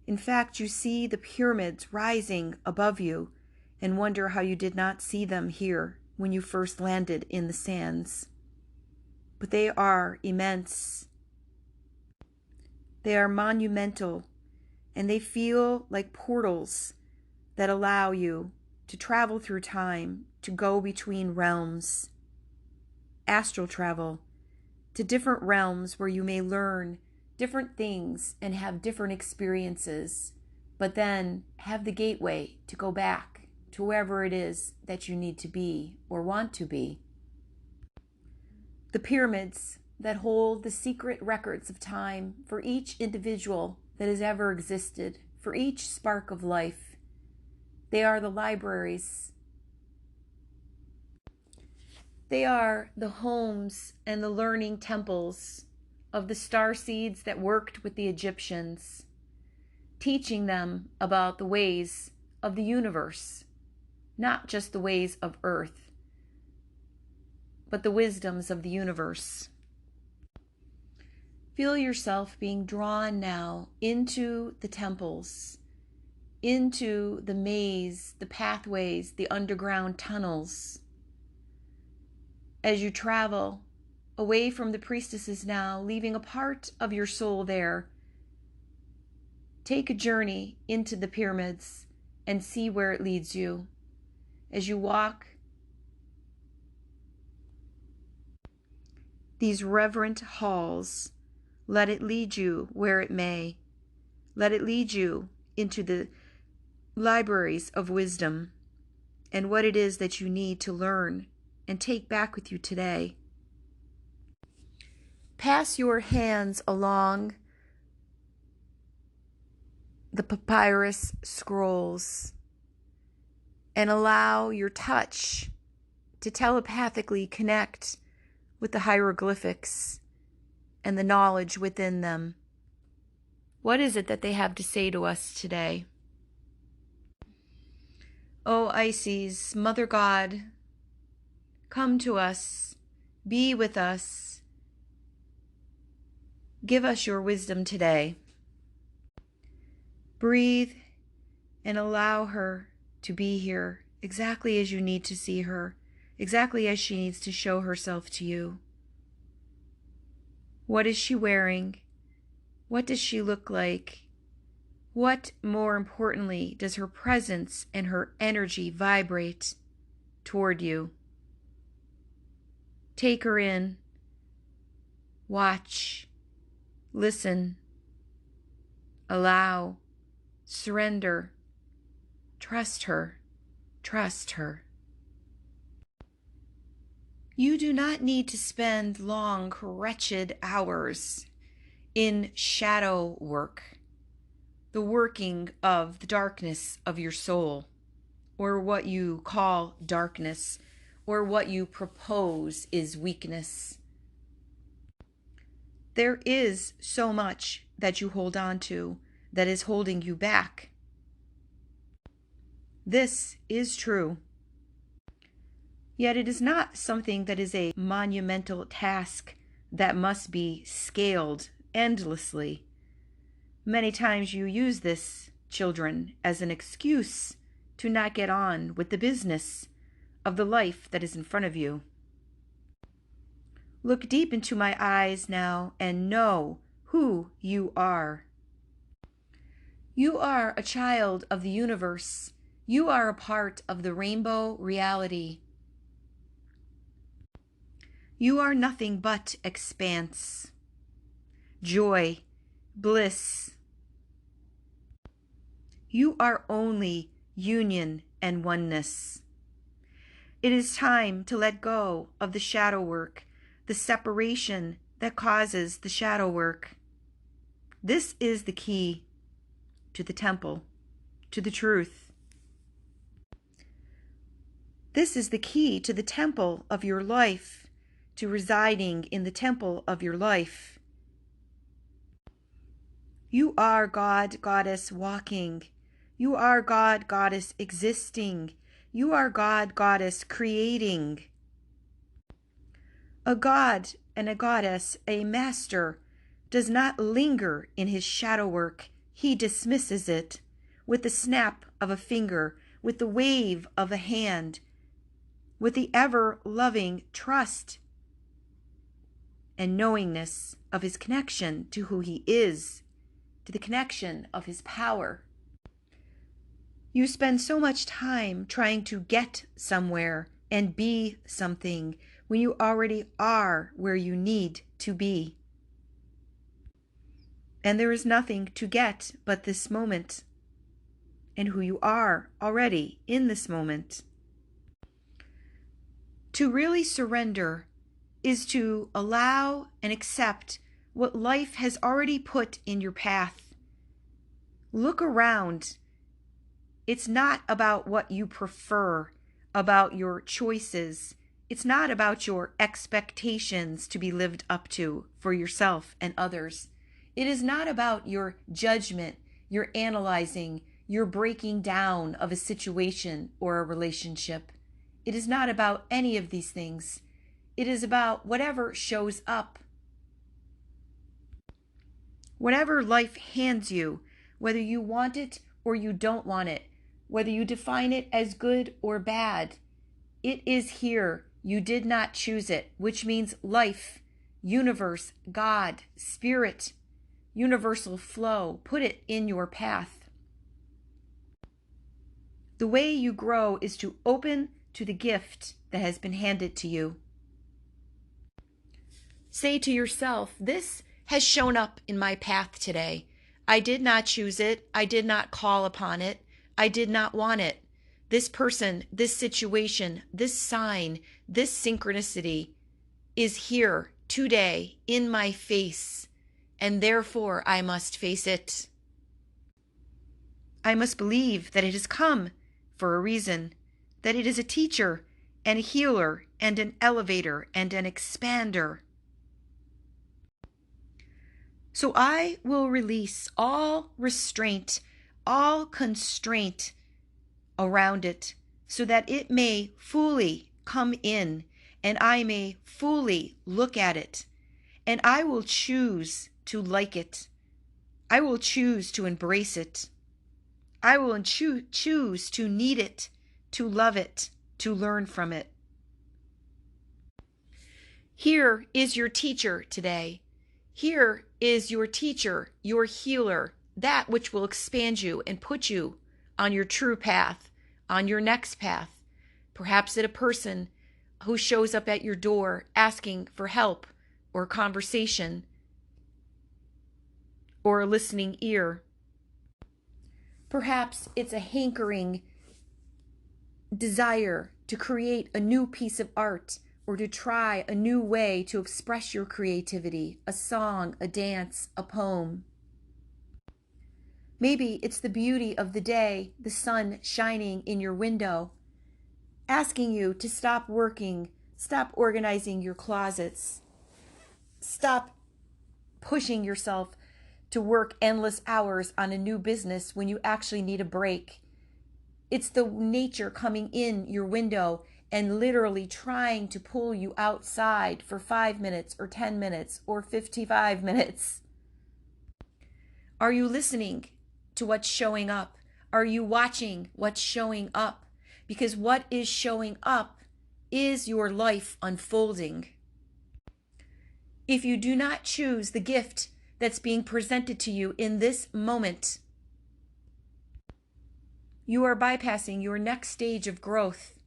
In fact, you see the pyramids rising above you and wonder how you did not see them here when you first landed in the sands. But they are immense. They are monumental, and they feel like portals that allow you to travel through time, to go between realms, astral travel, to different realms where you may learn different things and have different experiences, but then have the gateway to go back to wherever it is that you need to be or want to be. The pyramids that hold the secret records of time for each individual that has ever existed, for each spark of life. They are the libraries. They are the homes and the learning temples of the star seeds that worked with the Egyptians, teaching them about the ways of the universe, not just the ways of Earth, but the wisdoms of the universe. Feel yourself being drawn now into the temples, into the maze, the pathways, the underground tunnels. As you travel away from the priestesses now, leaving a part of your soul there, take a journey into the pyramids and see where it leads you. As you walk these reverent halls, let it lead you where it may. Let it lead you into the libraries of wisdom and what it is that you need to learn and take back with you today. Pass your hands along the papyrus scrolls and allow your touch to telepathically connect with the hieroglyphics and the knowledge within them. What is it that they have to say to us today? O Isis, Mother God, come to us, be with us, give us your wisdom today. Breathe and allow her to be here exactly as you need to see her, exactly as she needs to show herself to you. What is she wearing? What does she look like? What, more importantly, does her presence and her energy vibrate toward you? Take her in. Watch. Listen. Allow. Surrender. Trust her. Trust her. You do not need to spend long, wretched hours in shadow work, the working of the darkness of your soul, or what you call darkness, or what you propose is weakness. There is so much that you hold on to that is holding you back. This is true. Yet it is not something that is a monumental task that must be scaled endlessly. Many times you use this, children, as an excuse to not get on with the business of the life that is in front of you. Look deep into my eyes now and know who you are. You are a child of the universe. You are a part of the rainbow reality. You are nothing but expanse, joy, bliss. You are only union and oneness. It is time to let go of the shadow work, the separation that causes the shadow work. This is the key to the temple, to the truth. This is the key to the temple of your life, to residing in the temple of your life. You are God, Goddess walking. You are God, Goddess existing. You are God, Goddess creating. A God and a goddess, a master, does not linger in his shadow work. He dismisses it with the snap of a finger, with the wave of a hand, with the ever-loving trust and knowingness of his connection to who he is, to the connection of his power. You spend so much time trying to get somewhere and be something when you already are where you need to be. And there is nothing to get but this moment and who you are already in this moment. To really surrender is to allow and accept what life has already put in your path. Look around. It's not about what you prefer, about your choices. It's not about your expectations to be lived up to for yourself and others. It is not about your judgment, your analyzing, your breaking down of a situation or a relationship. It is not about any of these things. It is about whatever shows up. Whatever life hands you, whether you want it or you don't want it, whether you define it as good or bad, it is here. You did not choose it, which means life, universe, God, spirit, universal flow. Put it in your path. The way you grow is to open to the gift that has been handed to you. Say to yourself, this has shown up in my path today. I did not choose it. I did not call upon it. I did not want it. This person, this situation, this sign, this synchronicity is here today in my face, and therefore I must face it. I must believe that it has come for a reason, that it is a teacher and a healer and an elevator and an expander. So I will release all restraint, all constraint around it, so that it may fully come in and I may fully look at it, and I will choose to like it. I will choose to embrace it. I will choose to need it, to love it, to learn from it. Here is your teacher today. Here is your teacher, your healer, that which will expand you and put you on your true path, on your next path. Perhaps at a person who shows up at your door asking for help or conversation or a listening ear. Perhaps it's a hankering desire to create a new piece of art or to try a new way to express your creativity, a song, a dance, a poem. Maybe it's the beauty of the day, the sun shining in your window, asking you to stop working, stop organizing your closets, stop pushing yourself to work endless hours on a new business when you actually need a break. It's the nature coming in your window and literally trying to pull you outside for 5 minutes or 10 minutes or 55 minutes. Are you listening to what's showing up? Are you watching what's showing up? Because what is showing up is your life unfolding. If you do not choose the gift that's being presented to you in this moment, you are bypassing your next stage of growth.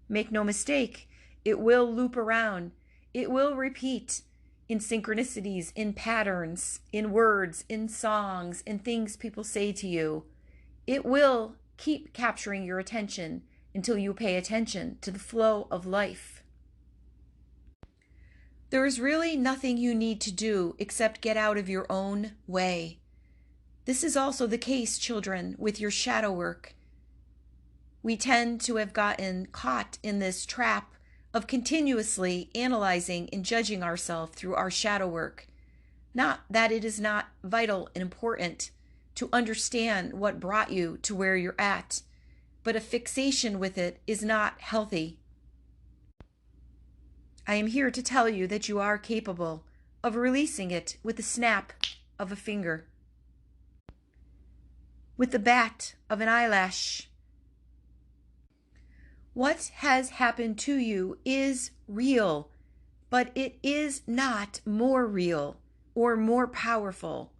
Make no mistake, it will loop around. It will repeat in synchronicities, in patterns, in words, in songs, in things people say to you. It will keep capturing your attention until you pay attention to the flow of life. There is really nothing you need to do except get out of your own way. This is also the case, children, with your shadow work. We tend to have gotten caught in this trap of continuously analyzing and judging ourselves through our shadow work. Not that it is not vital and important to understand what brought you to where you're at, but a fixation with it is not healthy. I am here to tell you that you are capable of releasing it with the snap of a finger, with the bat of an eyelash. What has happened to you is real, but it is not more real or more powerful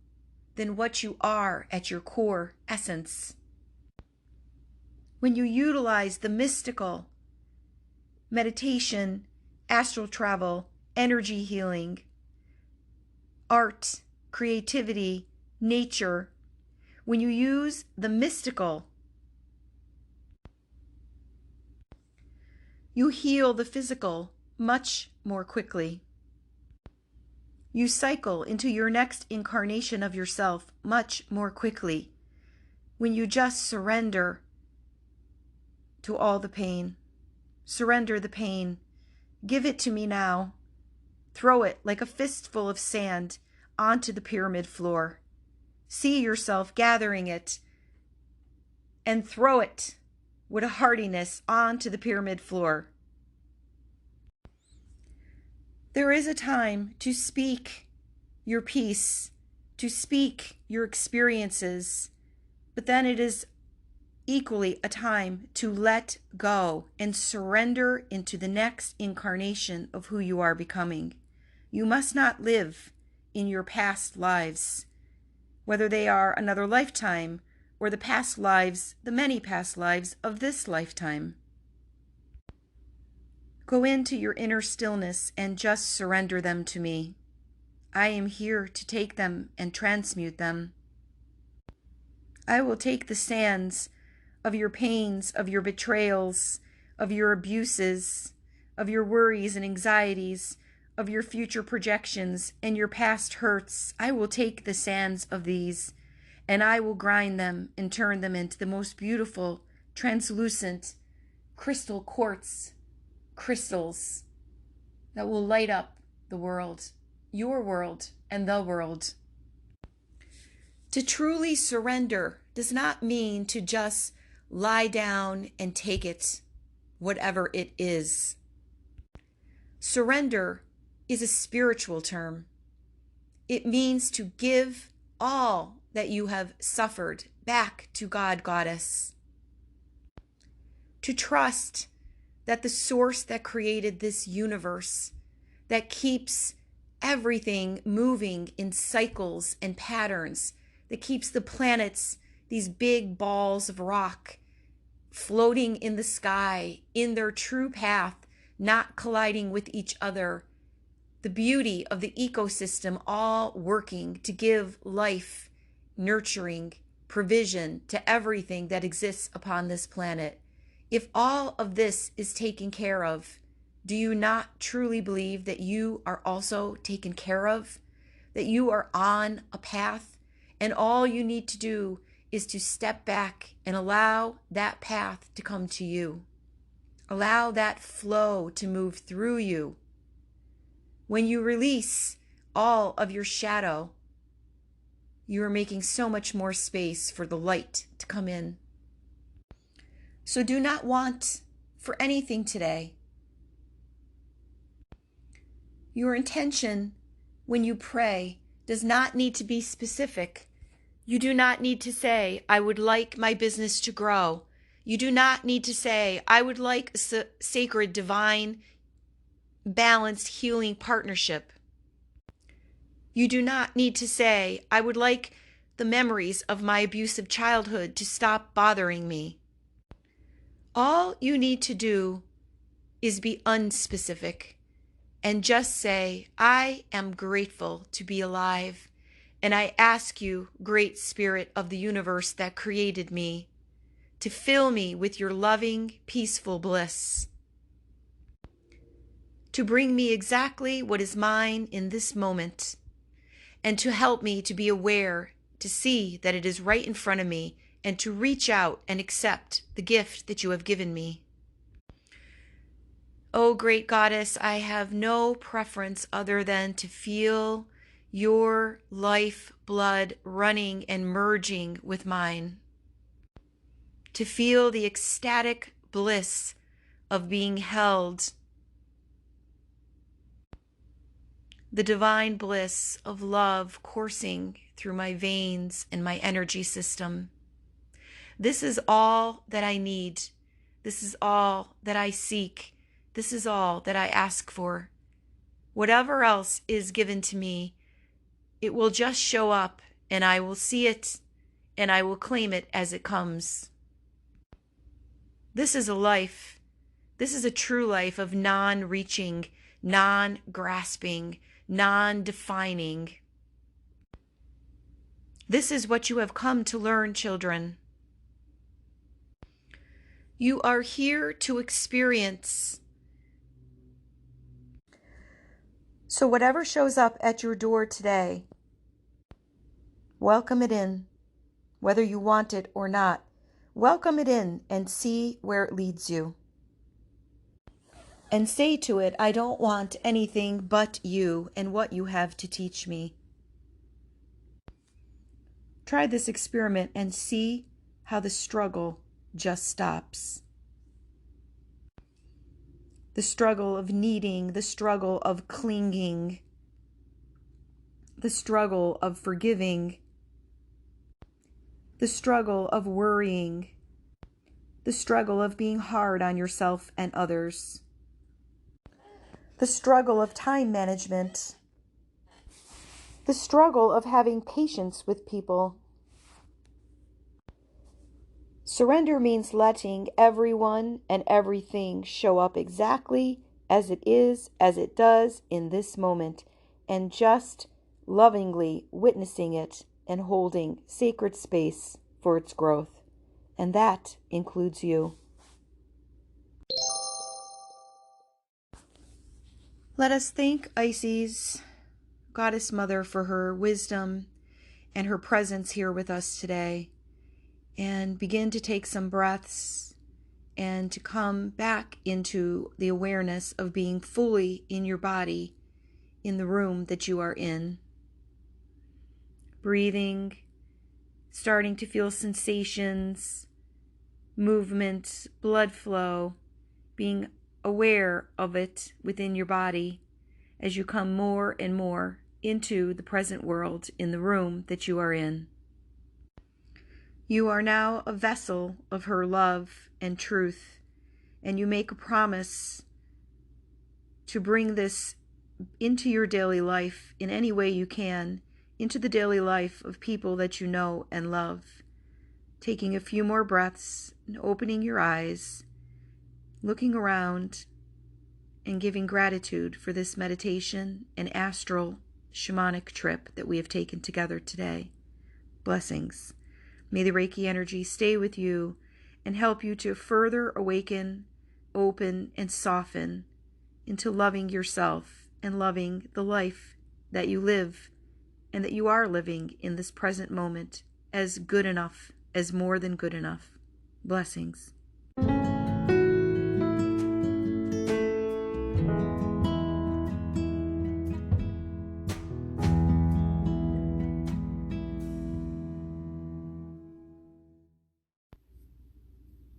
than what you are at your core essence. When you utilize the mystical, meditation, astral travel, energy healing, art, creativity, nature, when you use the mystical, you heal the physical much more quickly. You cycle into your next incarnation of yourself much more quickly when you just surrender to all the pain. Surrender the pain. Give it to me now. Throw it like a fistful of sand onto the pyramid floor. See yourself gathering it and throw it with a heartiness onto the pyramid floor. There is a time to speak your piece, to speak your experiences, but then it is equally a time to let go and surrender into the next incarnation of who you are becoming. You must not live in your past lives, whether they are another lifetime or the past lives, the many past lives of this lifetime. Go into your inner stillness and just surrender them to me. I am here to take them and transmute them. I will take the sands of your pains, of your betrayals, of your abuses, of your worries and anxieties, of your future projections and your past hurts. I will take the sands of these and I will grind them and turn them into the most beautiful, translucent, crystal quartz crystals that will light up the world, your world and the world. To truly surrender does not mean to just lie down and take it, whatever it is. Surrender is a spiritual term. It means to give all that you have suffered back to God, Goddess. To trust that the source that created this universe, that keeps everything moving in cycles and patterns, that keeps the planets, these big balls of rock, floating in the sky in their true path, not colliding with each other. The beauty of the ecosystem all working to give life, nurturing, provision to everything that exists upon this planet. If all of this is taken care of, do you not truly believe that you are also taken care of? That you are on a path and all you need to do is to step back and allow that path to come to you. Allow that flow to move through you. When you release all of your shadow, you are making so much more space for the light to come in. So do not want for anything today. Your intention when you pray does not need to be specific. You do not need to say, I would like my business to grow. You do not need to say, I would like a sacred, divine, balanced, healing partnership. You do not need to say, I would like the memories of my abusive childhood to stop bothering me. All you need to do is be unspecific and just say, I am grateful to be alive. And I ask you, great spirit of the universe that created me, to fill me with your loving, peaceful bliss, to bring me exactly what is mine in this moment, and to help me to be aware, to see that it is right in front of me, and to reach out and accept the gift that you have given me. Oh, great goddess, I have no preference other than to feel your life blood running and merging with mine. To feel the ecstatic bliss of being held the divine bliss of love coursing through my veins and my energy system. This is all that I need. This is all that I seek. This is all that I ask for. Whatever else is given to me, it will just show up and I will see it and I will claim it as it comes. This is a life. This is a true life of non-reaching, non-grasping, non-defining. This is what you have come to learn, children. You are here to experience. So whatever shows up at your door today, welcome it in, whether you want it or not. Welcome it in and see where it leads you. And say to it, I don't want anything but you and what you have to teach me. Try this experiment and see how the struggle just stops. The struggle of needing, the struggle of clinging, the struggle of forgiving, the struggle of worrying, the struggle of being hard on yourself and others, the struggle of time management, the struggle of having patience with people. Surrender means letting everyone and everything show up exactly as it is, as it does in this moment, and just lovingly witnessing it and holding sacred space for its growth. And that includes you. Let us thank Isis, Goddess Mother, for her wisdom and her presence here with us today. And begin to take some breaths and to come back into the awareness of being fully in your body, in the room that you are in. Breathing, starting to feel sensations, movement, blood flow, being aware of it within your body as you come more and more into the present world in the room that you are in. You are now a vessel of her love and truth, and you make a promise to bring this into your daily life in any way you can, into the daily life of people that you know and love. Taking a few more breaths and opening your eyes, looking around and giving gratitude for this meditation and astral shamanic trip that we have taken together today. Blessings. May the Reiki energy stay with you and help you to further awaken, open, and soften into loving yourself and loving the life that you live and that you are living in this present moment as good enough, as more than good enough. Blessings.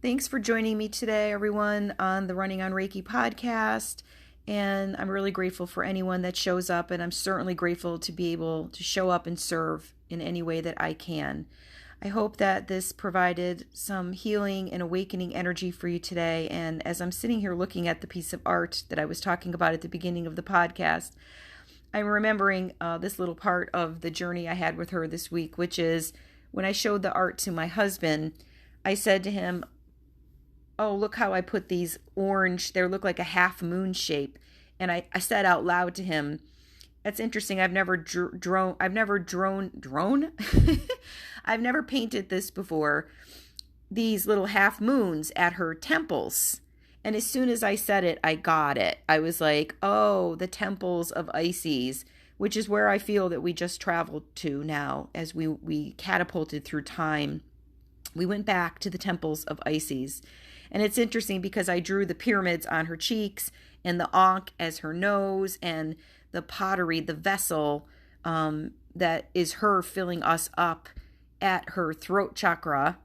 Thanks for joining me today, everyone, on the Running on Reiki podcast. And I'm really grateful for anyone that shows up, and I'm certainly grateful to be able to show up and serve in any way that I can. I hope that this provided some healing and awakening energy for you today. And as I'm sitting here looking at the piece of art that I was talking about at the beginning of the podcast, I'm remembering this little part of the journey I had with her this week, which is when I showed the art to my husband, I said to him, oh, look how I put these orange, they look like a half moon shape. And I said out loud to him, that's interesting. I've never I've never painted this before. These little half moons at her temples. And as soon as I said it, I got it. I was like, oh, the temples of Isis, which is where I feel that we just traveled to now as we catapulted through time. We went back to the temples of Isis. And it's interesting because I drew the pyramids on her cheeks and the ankh as her nose and the pottery, the vessel that is her filling us up at her throat chakra.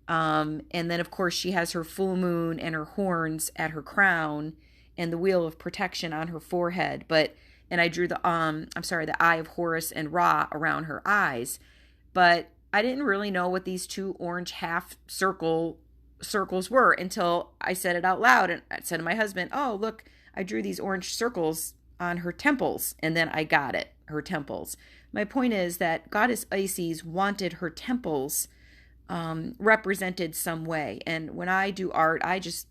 And then, of course, she has her full moon and her horns at her crown and the wheel of protection on her forehead. But and I drew the eye of Horus and Ra around her eyes. But I didn't really know what these two orange half circles were until I said it out loud, and I said to my husband, "Oh, look, I drew these orange circles on her temples," and then I got it, her temples. My point is that Goddess Isis wanted her temples represented some way. And when I do art, I just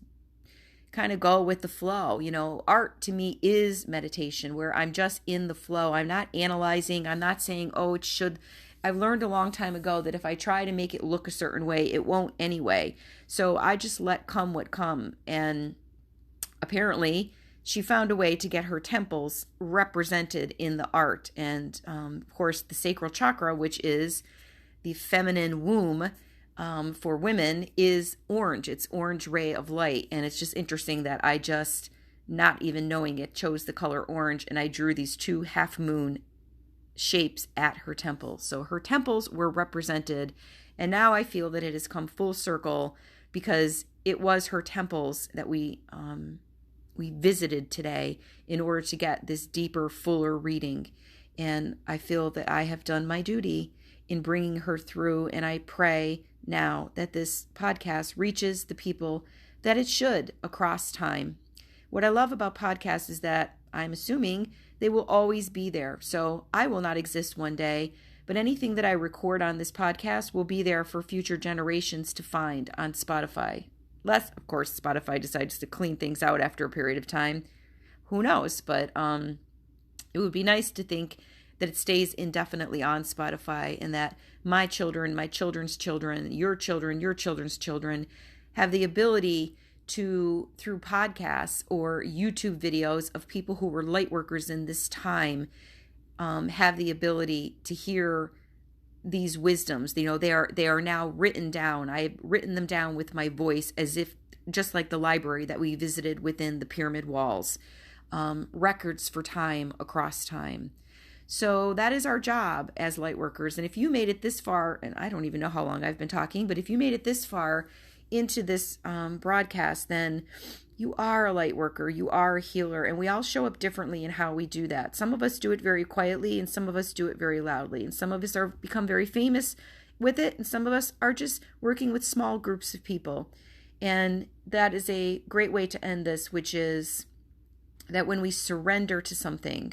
kind of go with the flow. Art to me is meditation, where I'm just in the flow. I'm not analyzing. I'm not saying, oh, it should. I've learned a long time ago that if I try to make it look a certain way, it won't anyway. So I just let come what come. And apparently she found a way to get her temples represented in the art. And of course, the sacral chakra, which is the feminine womb for women, is orange. It's orange ray of light. And it's just interesting that I just, not even knowing it, chose the color orange, and I drew these two half moon shapes at her temples. So her temples were represented, and now I feel that it has come full circle, because it was her temples that we visited today in order to get this deeper, fuller reading. And I feel that I have done my duty in bringing her through, and I pray now that this podcast reaches the people that it should across time. What I love about podcasts is that I'm assuming they will always be there. So I will not exist one day, but anything that I record on this podcast will be there for future generations to find on Spotify. Unless, of course, Spotify decides to clean things out after a period of time. Who knows? But it would be nice to think that it stays indefinitely on Spotify, and that my children, my children's children, your children's children have the ability to, through podcasts or YouTube videos of people who were light workers in this time, have the ability to hear these wisdoms. They are now written down. I've written them down with my voice, as if just like the library that we visited within the pyramid walls, records for time across time. So that is our job as light workers. And if you made it this far, and I don't even know how long I've been talking, but if you made it this far into this broadcast, then you are a light worker, you are a healer, and we all show up differently in how we do that. Some of us do it very quietly, and some of us do it very loudly, and some of us are become very famous with it, and some of us are just working with small groups of people. And that is a great way to end this, which is that when we surrender to something,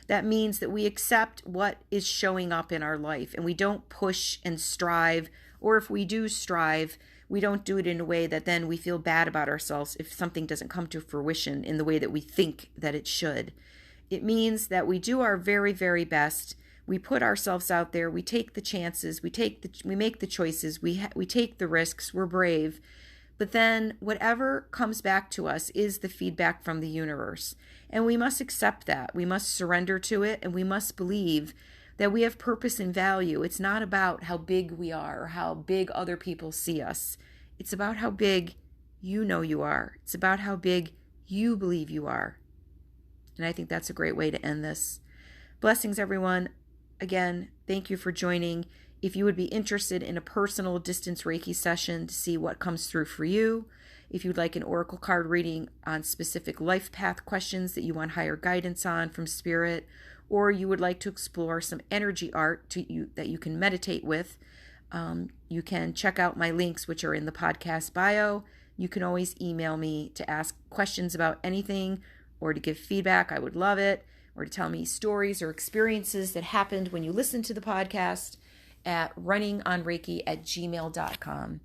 that means that we accept what is showing up in our life, and we don't push and strive, or if we do strive, we don't do it in a way that then we feel bad about ourselves if something doesn't come to fruition in the way that we think that it should. It means that we do our very, very best. We put ourselves out there. We take the chances. We make the choices. We take the risks. We're brave. But then whatever comes back to us is the feedback from the universe. And we must accept that. We must surrender to it, and we must believe that we have purpose and value. It's not about how big we are or how big other people see us. It's about how big you know you are. It's about how big you believe you are. And I think that's a great way to end this. Blessings, everyone. Again, thank you for joining. If you would be interested in a personal distance Reiki session to see what comes through for you, if you'd like an oracle card reading on specific life path questions that you want higher guidance on from Spirit, or you would like to explore some energy art that you can meditate with, you can check out my links, which are in the podcast bio. You can always email me to ask questions about anything or to give feedback. I would love it. Or to tell me stories or experiences that happened when you listened to the podcast at runningonreiki@gmail.com.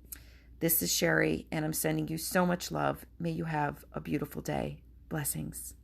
This is Sherry, and I'm sending you so much love. May you have a beautiful day. Blessings.